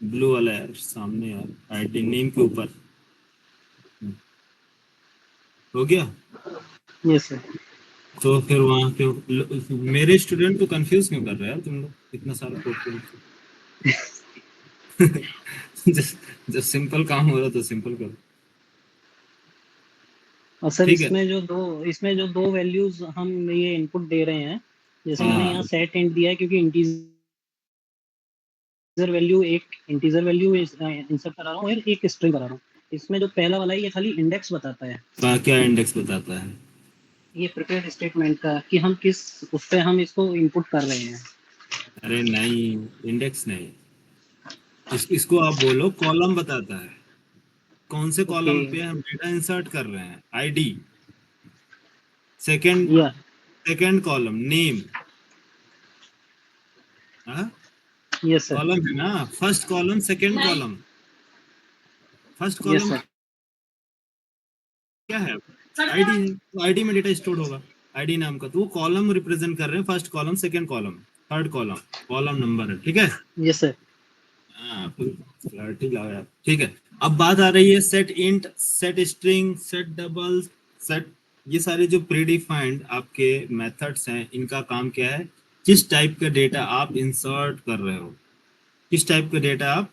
ब्लू वाला यार सामने यार, आईडी नेम के ऊपर। हो गया? Yes sir. तो फिर वहाँ पे मेरे स्टूडेंट को कंफ्यूज क्यों कर रहे हो तुम लोग इतना सारा कोड कोड? जब सिंपल काम हो रहा तो सिंपल करो। और सर ठीक है। इसमें जो दो वैल्यूज हम ये इनपुट दे रहे हैं, जैसे मैंने हाँ यहाँ सेट इंट दिया है क्योंकि इंटीजर वैल्यू इंसर्ट करा रहा हूँ और एक स्ट्रिंग करा रहा हूँ। इसमें जो पहला वाला है ये खाली इंडेक्स बताता है, क्या इंडेक्स बताता है? ये प्रिपेयर्ड स्टेटमेंट का कि हम किस उस पे हम इसको इनपुट कर रहे हैं। अरे नहीं, इंडेक्स नहीं, इसको आप बोलो कॉलम बताता है, कौन से ओके कॉलम पे हम डेटा इंसर्ट कर रहे हैं, आईडी, सेकंड या सेकंड कॉलम नेम, हाँ यस सर। कॉलम है ना, first column second column, first yes column sir. क्या है? आईडी है, तो आईडी में डेटा स्टोर होगा, आईडी नाम का, तो वो कॉलम रिप्रेजेंट कर रहे हैं, first column second column third column, column number है, ठीक है। Yes sir. हाँ फुल क्लैरिटी लाओ यार, ठीक है। अब बात आ रही है set int, set string, set double, set, ये सारे जो प्रीडिफाइंड आपके मेथड्स हैं, इनका काम क्या है? किस टाइप का डेटा आप इंसर्ट कर रहे हो, किस टाइप का डेटा आप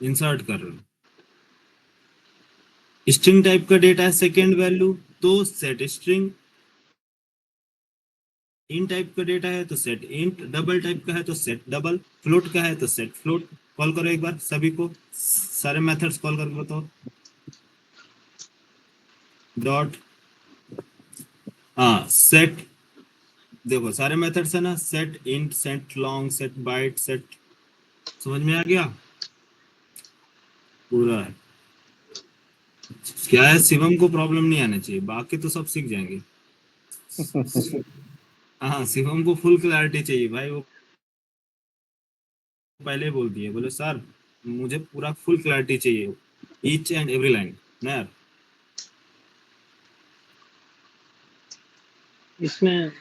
इंसर्ट कर रहे हो। स्ट्रिंग टाइप का डेटा है सेकेंड वैल्यू, तो सेट स्ट्रिंग, इन टाइप का डेटा है तो सेट इंट, डबल टाइप का है तो सेट डबल, फ्लोट का है तो सेट फ्लोट। कॉल करो एक बार सभी को, सारे मेथड्स कॉल करके बताओ। डॉट, हाँ सेट, देखो सारे मेथड्स है ना, set int, set long, set byte, set, समझ में आ गया पूरा है। क्या है, शिवम को प्रॉब्लम नहीं आना चाहिए, बाकी तो सब सीख जाएंगे। हाँ शिवम को फुल क्लैरिटी चाहिए भाई, वो पहले ही बोल दिए, बोले सर मुझे पूरा फुल क्लैरिटी चाहिए, ईच एंड एवरी लाइन ना यार। इसमें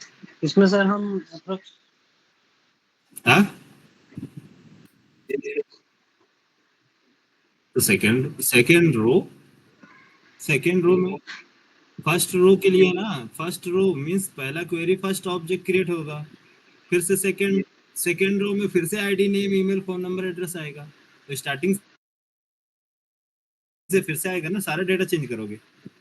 इसमें सर हम approx- हाँ? तो सेकेंड रो में, फर्स्ट रो के लिए ना, फर्स्ट रो मींस पहला क्वेरी फर्स्ट ऑब्जेक्ट क्रिएट होगा, फिर से सेकेंड रो में फिर से ID name email phone number address आएगा, तो स्टार्टिंग से फिर से आएगा ना, सारा डेटा चेंज करोगे।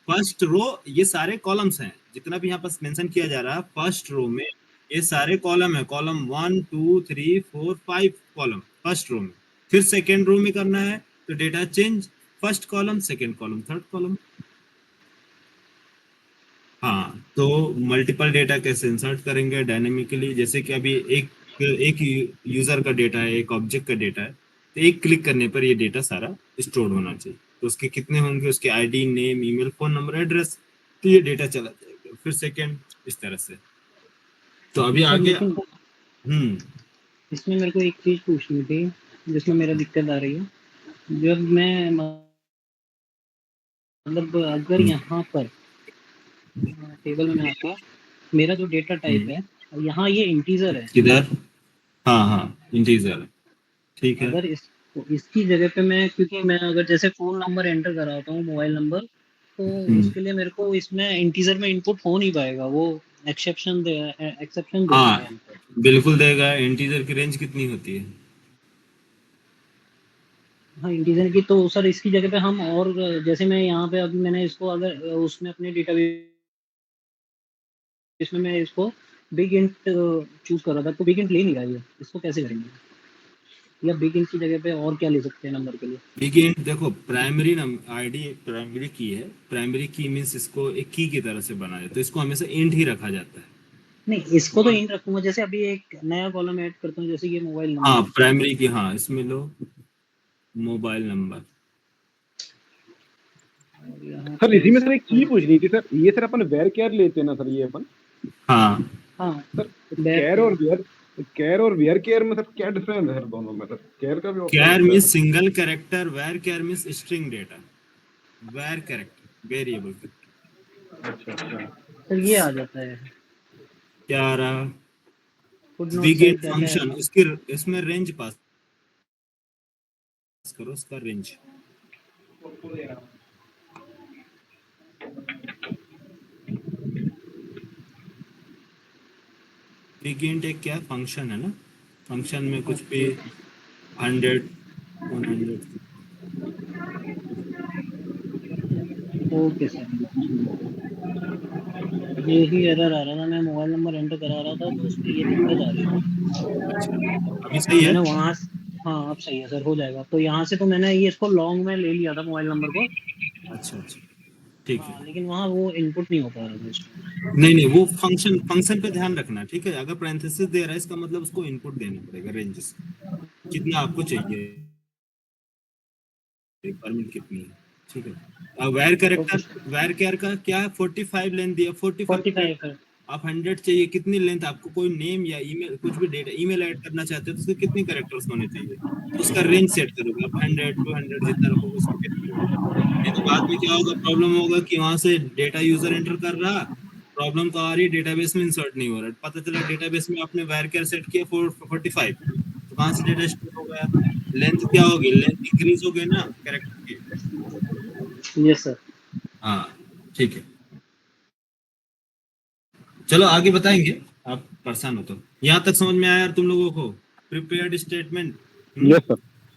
फर्स्ट रो, ये सारे कॉलम्स हैं जितना भी यहाँ पर मेंशन किया जा रहा है, फर्स्ट रो में ये सारे कॉलम है, कॉलम 1 2 3 4 5 कॉलम फर्स्ट रो में। फिर सेकेंड रो में करना है तो data change, first column second column third column. हाँ तो मल्टीपल डेटा कैसे इंसर्ट करेंगे डायनेमिकली, जैसे कि अभी एक एक यूजर का डेटा है, एक ऑब्जेक्ट का डेटा है, तो एक क्लिक करने पर ये डेटा सारा स्टोर होना चाहिए, तो उसके कितने होंगे, उसके ID name email phone number address, तो ये डेटा चला जाएगा, फिर सेकेंड इस तरह से। तो अभी सर आगे लेकिन इसमें मेरे को एक चीज पूछनी थी जिसमें मेरा दिक्कत आ रही है। जब मैं मतलब अगर यहाँ पर टेबल में आता, मेरा जो डेटा टाइप है यहाँ ये इंटीजर है, किधर? हाँ हाँ इंटीजर, ठीक है। अगर इसकी जगह पे मैं, क्योंकि मैं अगर जैसे फोन नंबर एंटर कराता हूँ, मोबाइल नंबर, तो उसके लिए मेरे को इसमें इंटीजर में इनपुट हो नहीं पाएगा, वो एक्सेप्शन देता है हाँ यहाँ पे। बिल्कुल देगा, इंटीजर की रेंज कितनी होती है? हाँ इंटीजर की, तो सर इसकी जगह पे हम, और जैसे मैं यहाँ पे अभी मैंने इसको अगर उसमें अपने डेटाबेस में मैं इसको बिग इंट चूज कर रहा था, तो बिग इंट ले नहीं रहा है, इसको कैसे करेंगे? या बिग इंट की जगह पे और क्या ले सकते हैं नंबर के लिए? लेकिन देखो प्राइमरी आईडी एक प्राइमरी की है, प्राइमरी की मीन्स इसको एक की तरह से बनाया, तो इसको हमेशा इंट ही रखा जाता है। नहीं, इसको तो इंट रखूंगा, जैसे अभी एक नया कॉलम ऐड करता हूँ, जैसे ये मोबाइल हाँ नंबर। प्राइमरी की, हाँ इसमें लो मोबाइल नंबर। और यहाँ सर पे इसी में सर एक चीज इसको, पूछनी थी सर, ये सर अपन वेर केयर लेते हैं ना सर, ये अपन हाँ हाँ सर बैक केयर और वेयर केयर में सर क्या डिफरेंस है सर दोनों में? सर केयर का भी ऑप्शन कैर होता है means single character, varchar means string data, var character variable. अच्छा अच्छा। सर ये आ जाता है। क्या आ रहा? फुटनोट वी से गेट क्या क्या फंक्शन, इसकी इसमें रेंज पास करो, उसका रेंज। वीगेंट एक क्या फंक्शन है ना, फंक्शन में कुछ भी 100 100। Okay sir. यही एरर आ रहा था, मैं मोबाइल नंबर एंटर करा रहा था तो उसमें ये दिक्कत आ रही थी। अच्छा, अभी सही है। मैंने वहां हाँ अब सही है सर, हो जाएगा। तो यहाँ से तो मैंने ये इसको लॉन्ग में ले लिया था मोबाइल नंबर को। अच्छा अच्छा, ठीक है। हाँ लेकिन वहाँ वो इनपुट नहीं हो पा रहा था इसमें। नहीं नहीं, वो फंक्शन फंक्शन पे ध्यान रखना, ठीक है। अगर पैरेंथेसिस दे रहा है इसका मतलब उसको इनपुट देना पड़ेगा, रेंजेस कितना आपको चाहिए, रिक्वायरमेंट कितनी है, ठीक है। अब var okay character, sir. Varchar का क्या है, 45 लेंथ दिया, 45 45 कैरेक्टर। है। आप 100 चाहिए, कितनी लेंथ आपको, कोई नेम या ईमेल कुछ भी डेटा ईमेल ऐड करना चाहते हो तो उसके कितने कैरेक्टर्स होने चाहिए, तो उसका रेंज सेट करोगे आप, 100 200 जितना रखोगे उसको कितना होगा। नहीं तो बाद में क्या होगा, प्रॉब्लम होगा कि वहां से डेटा यूजर एंटर कर रहा, प्रॉब्लम तो आ रही है, डेटाबेस में इंसर्ट नहीं हो रहा, पता चला डेटाबेस में आपने वेर कैर सेट किया 45, तो कहाँ से डेटा स्टोर हो गया, लेंथ क्या होगी, लेंथ इंक्रीज हो गई ना कैरेक्टर की। Yes sir. हाँ, ठीक है। चलो आगे बताएंगे, आप परेशान हो तो। यहाँ तक समझ में आया यार तुम लोगों को, prepared statement. Yes sir,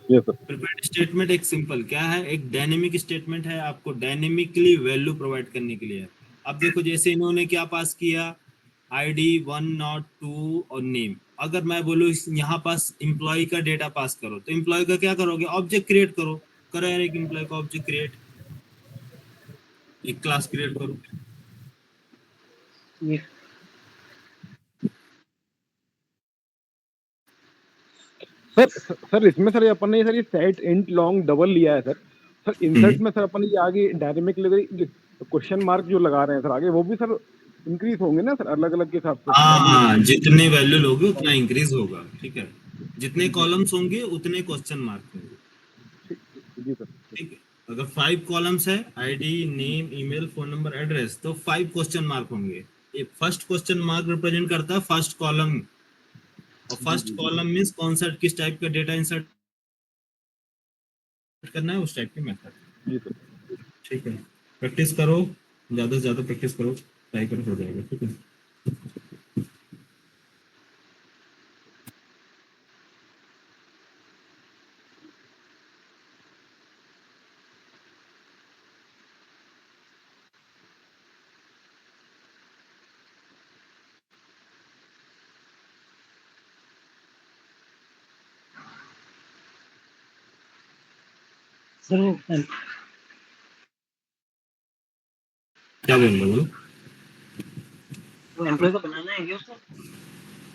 yes sir. Prepared statement एक सिंपल क्या है, एक डायनेमिक स्टेटमेंट है, आपको डायनेमिकली वैल्यू प्रोवाइड करने के लिए है। अब देखो जैसे इन्होंने क्या पास किया, आईडी 102 और नेम। अगर मैं बोलूँ यहाँ पास एम्प्लॉय का डेटा पास करो, तो एम्प्लॉय का क्या करोगे, ऑब्जेक्ट क्रिएट करो। करो यार, एक एम्प्लॉय का ऑब्जेक्ट क्रिएट, एक क्लास क्रिएट करो। ये सर इसमें सर अपन ने सर ये सेट इंट लॉन्ग डबल लिया है सर। सर इंसर्ट में सर अपन ये आगे डायनेमिक लेवल क्वेश्चन मार्क जो लगा रहे हैं सर आगे, वो भी सर इंक्रीज होंगे ना सर अलग अलग के हिसाब से डायनेमिक। हाँ, जितने वैल्यू लोगे उतना इंक्रीज होगा, ठीक है। जितने जी कॉलम्स होंगे उतने क्वेश्चन मार्क होंगे, जी सर। ठीक है। अगर 5 कॉलम्स है, ID name email phone number address, तो 5 क्वेश्चन मार्क होंगे। ये फर्स्ट क्वेश्चन मार्क रिप्रेजेंट करता है फर्स्ट कॉलम, और जी फर्स्ट जी जी कॉलम मींस कौन सा किस टाइप का डेटा इंसर्ट करना है, उस टाइप की मेथड, जी सर। ठीक है। प्रैक्टिस करो, ज्यादा से ज्यादा प्रैक्टिस करो, ट्राई करो, हो जाएगा, ठीक है। सर वो क्या बोल रहे हो, बोलो। एम्प्लॉय को बनाना है क्या उसको?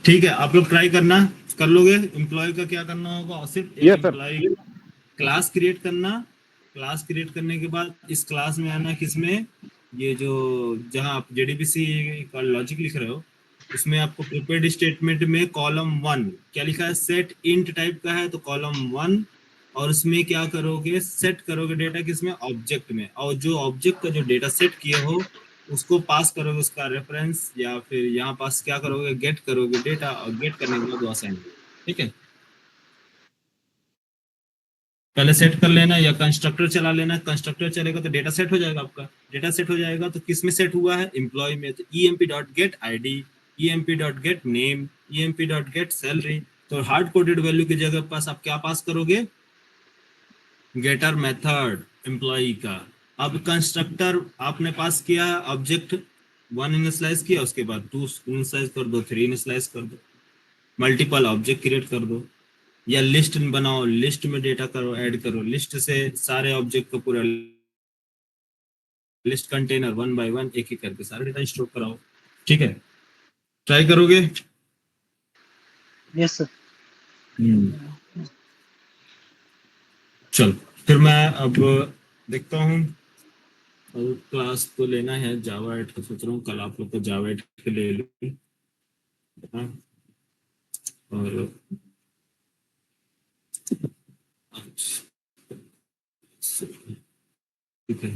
ठीक है, आप लोग ट्राई करना, कर लोगे। एम्प्लॉय का क्या करना होगा, और सिर्फ एक yes sir. Employee class create करना। क्लास क्रिएट करने के बाद इस क्लास में आना, किसमें, ये जो जहां आप जेडीबीसी का लॉजिक लिख रहे हो, उसमें आपको प्रिपेयर्ड स्टेटमेंट में कॉलम 1 क्या लिखा है, सेट इंट टाइप का है, तो कॉलम 1, और उसमें क्या करोगे, सेट करोगे डेटा किसमें, ऑब्जेक्ट में, और जो ऑब्जेक्ट का जो डेटा सेट किए हो उसको पास करोगे, उसका रेफरेंस, या फिर यहाँ पास क्या करोगे, गेट करोगे डेटा, और गेट करने के बाद वो असाइन होगा, ठीक है। पहले सेट कर लेना, या कंस्ट्रक्टर चला लेना, कंस्ट्रक्टर चलेगा तो डेटा सेट हो जाएगा आपका। डेटा सेट हो जाएगा तो किस में सेट हुआ है, एम्प्लॉय में, तो emp dot gate ID, emp dot gate name, emp dot get salary. तो हार्ड कोडेड वैल्यू की जगह पास आप क्या पास करोगे, गेटर मेथड एम्प्लॉय का। अब कंस्ट्रक्टर आपने पास किया, ऑब्जेक्ट 1 इनिशियलाइज किया, उसके बाद 2 इनिशियलाइज कर दो, 3 इनिशियलाइज कर दो, मल्टीपल ऑब्जेक्ट क्रिएट कर दो, या लिस्ट बनाओ, लिस्ट में डेटा करो, ऐड करो, लिस्ट से सारे ऑब्जेक्ट को पूरा लिस्ट कंटेनर 1 बाय 1 एक एक करके सारे डेटा स्टोर कराओ, ठीक है। ट्राई करोगे। Yes sir. चल, फिर मैं अब देखता हूँ, क्लास तो लेना है जावा 8 का, सोच रहा हूँ कल आप लोग को जावा 8 के ले लूँ, हाँ, और ठीक है।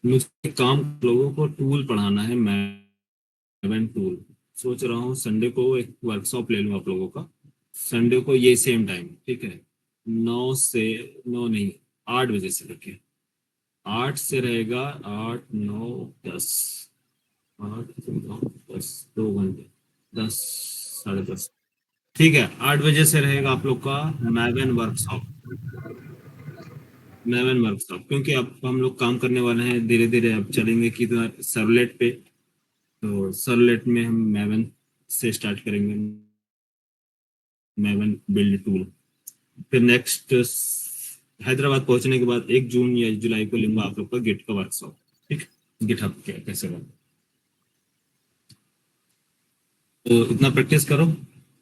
मुझे काम लोगों को टूल पढ़ाना है, मैवन टूल, सोच रहा हूँ संडे को एक वर्कशॉप ले लूँ आप लोगों का, संडे को ये सेम टाइम, ठीक है, 9 से 9 नहीं 8 बजे से लेके 8 से रहेगा 8 9 10 8 9 10 2 घंटे 10 साढ़े 10, ठीक है 8 बजे से रहेगा आप लोग का मैवन वर्कशॉप। मैवन वर्कशॉप क्योंकि अब हम लोग काम करने वाले हैं धीरे धीरे, अब चलेंगे किधर सर्वलेट पे, तो सर्वलेट में हम मैवन से स्टार्ट करेंगे, मैवन बिल्ड टूल। फिर नेक्स्ट हैदराबाद पहुंचने के बाद 1 जून या जुलाई को लूंगा आप लोग का गिट का वर्कशॉप, ठीक, गिटहब कैसे बना। तो इतना प्रैक्टिस करो।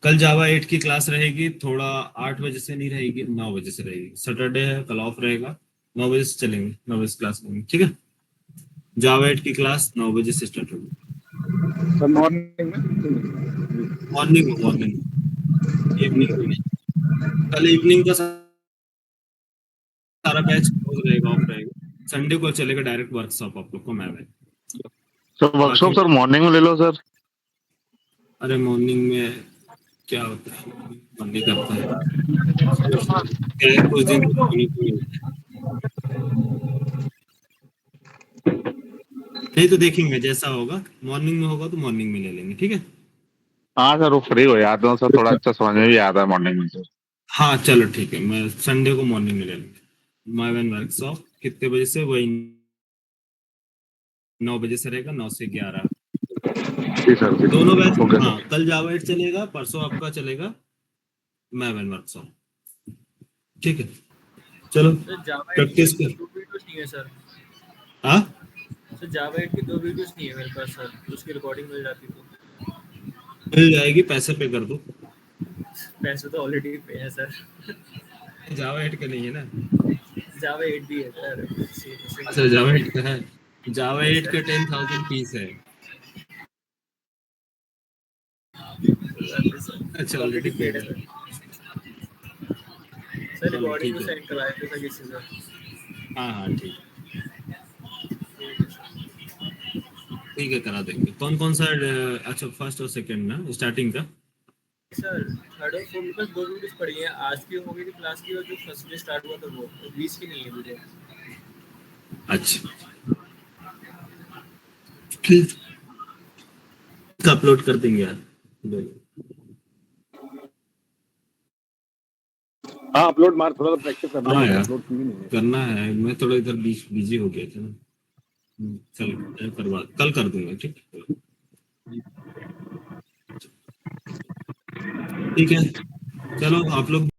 कल जावा 8 की क्लास रहेगी, थोड़ा 8 बजे से नहीं रहेगी, 9 बजे से रहेगी, सैटरडे है कल ऑफ रहेगा, 9 बजे से चलेंगे, 9 बजे से क्लास लेंगे, ठीक है। जावा 8 की क्लास 9 बजे से स्टार्ट होगी। सर मॉर्निंग में मॉर्निंग इवनिंग में नहीं। कल इवनिंग का सारा बैच क्लोज रहेगा, ऑफ रहेगा, संडे को चलेगा डायरेक्ट वर्कशॉप आप लोग को ma'am. Sir workshop sir morning में ले लो सर। अरे मॉर्निंग में क्या होता है, मन नहीं करता है, क्या है, कुछ दिन तो सोने को मिलता है। नहीं तो देखेंगे जैसा होगा, मॉर्निंग में होगा तो मॉर्निंग में ले लेंगे, ठीक है। हाँ सर वो फ्री हो जाते हो सर, थोड़ा अच्छा समझ में भी आता है मॉर्निंग में सर। हाँ चलो ठीक है, मैं संडे को मॉर्निंग में ले लेंगे। मैवन वर्कशॉप कितने बजे से, वही 9 बजे से रहेगा, 9 से 11 जी सर जी दोनों बैच। ओके हाँ सर। कल जावा 8 चलेगा, परसों आपका चलेगा मैवन वर्कशॉप, ठीक है। चलो सर जावा 8 प्रैक्टिस की कर। 2 वीडियोस नहीं है सर। हाँ सर जावा 8 की 2 वीडियोस नहीं है मेरे पास सर, उसकी रिकॉर्डिंग मिल जाती तो। मिल जाएगी, पैसे पे कर दो। पैसे तो ऑलरेडी पे है सर। जावा 8 का नहीं है ना। जावा 8 भी है सर। अच्छा जावा 8 का है, जावा 8 का 10,000 फीस है। अच्छा ऑलरेडी पेड है, सर चलो रिकॉर्डिंग ठीक में है। सेंड करवाए थे सर किसी से। हाँ ठीक ठीक है करा देंगे। कौन कौन सा अच्छा फर्स्ट और सेकंड ना स्टार्टिंग का। सर थर्ड और फोर्थ में बस 2 वीडियोस पड़ी हैं, आज की होगी थी क्लास की, और जो फर्स्ट डे स्टार्ट हुआ था वो 20 की नहीं है वीडियो। अच्छा ठीक, अपलोड कर देंगे यार। हाँ अपलोड मार, थोड़ा सा प्रैक्टिस करना हाँ है, यार अपलोड की नहीं है। करना है, मैं थोड़ा इधर बिजी हो गया था ना। चल करवा, कल कर दूंगा, ठीक है। चलो आप लोग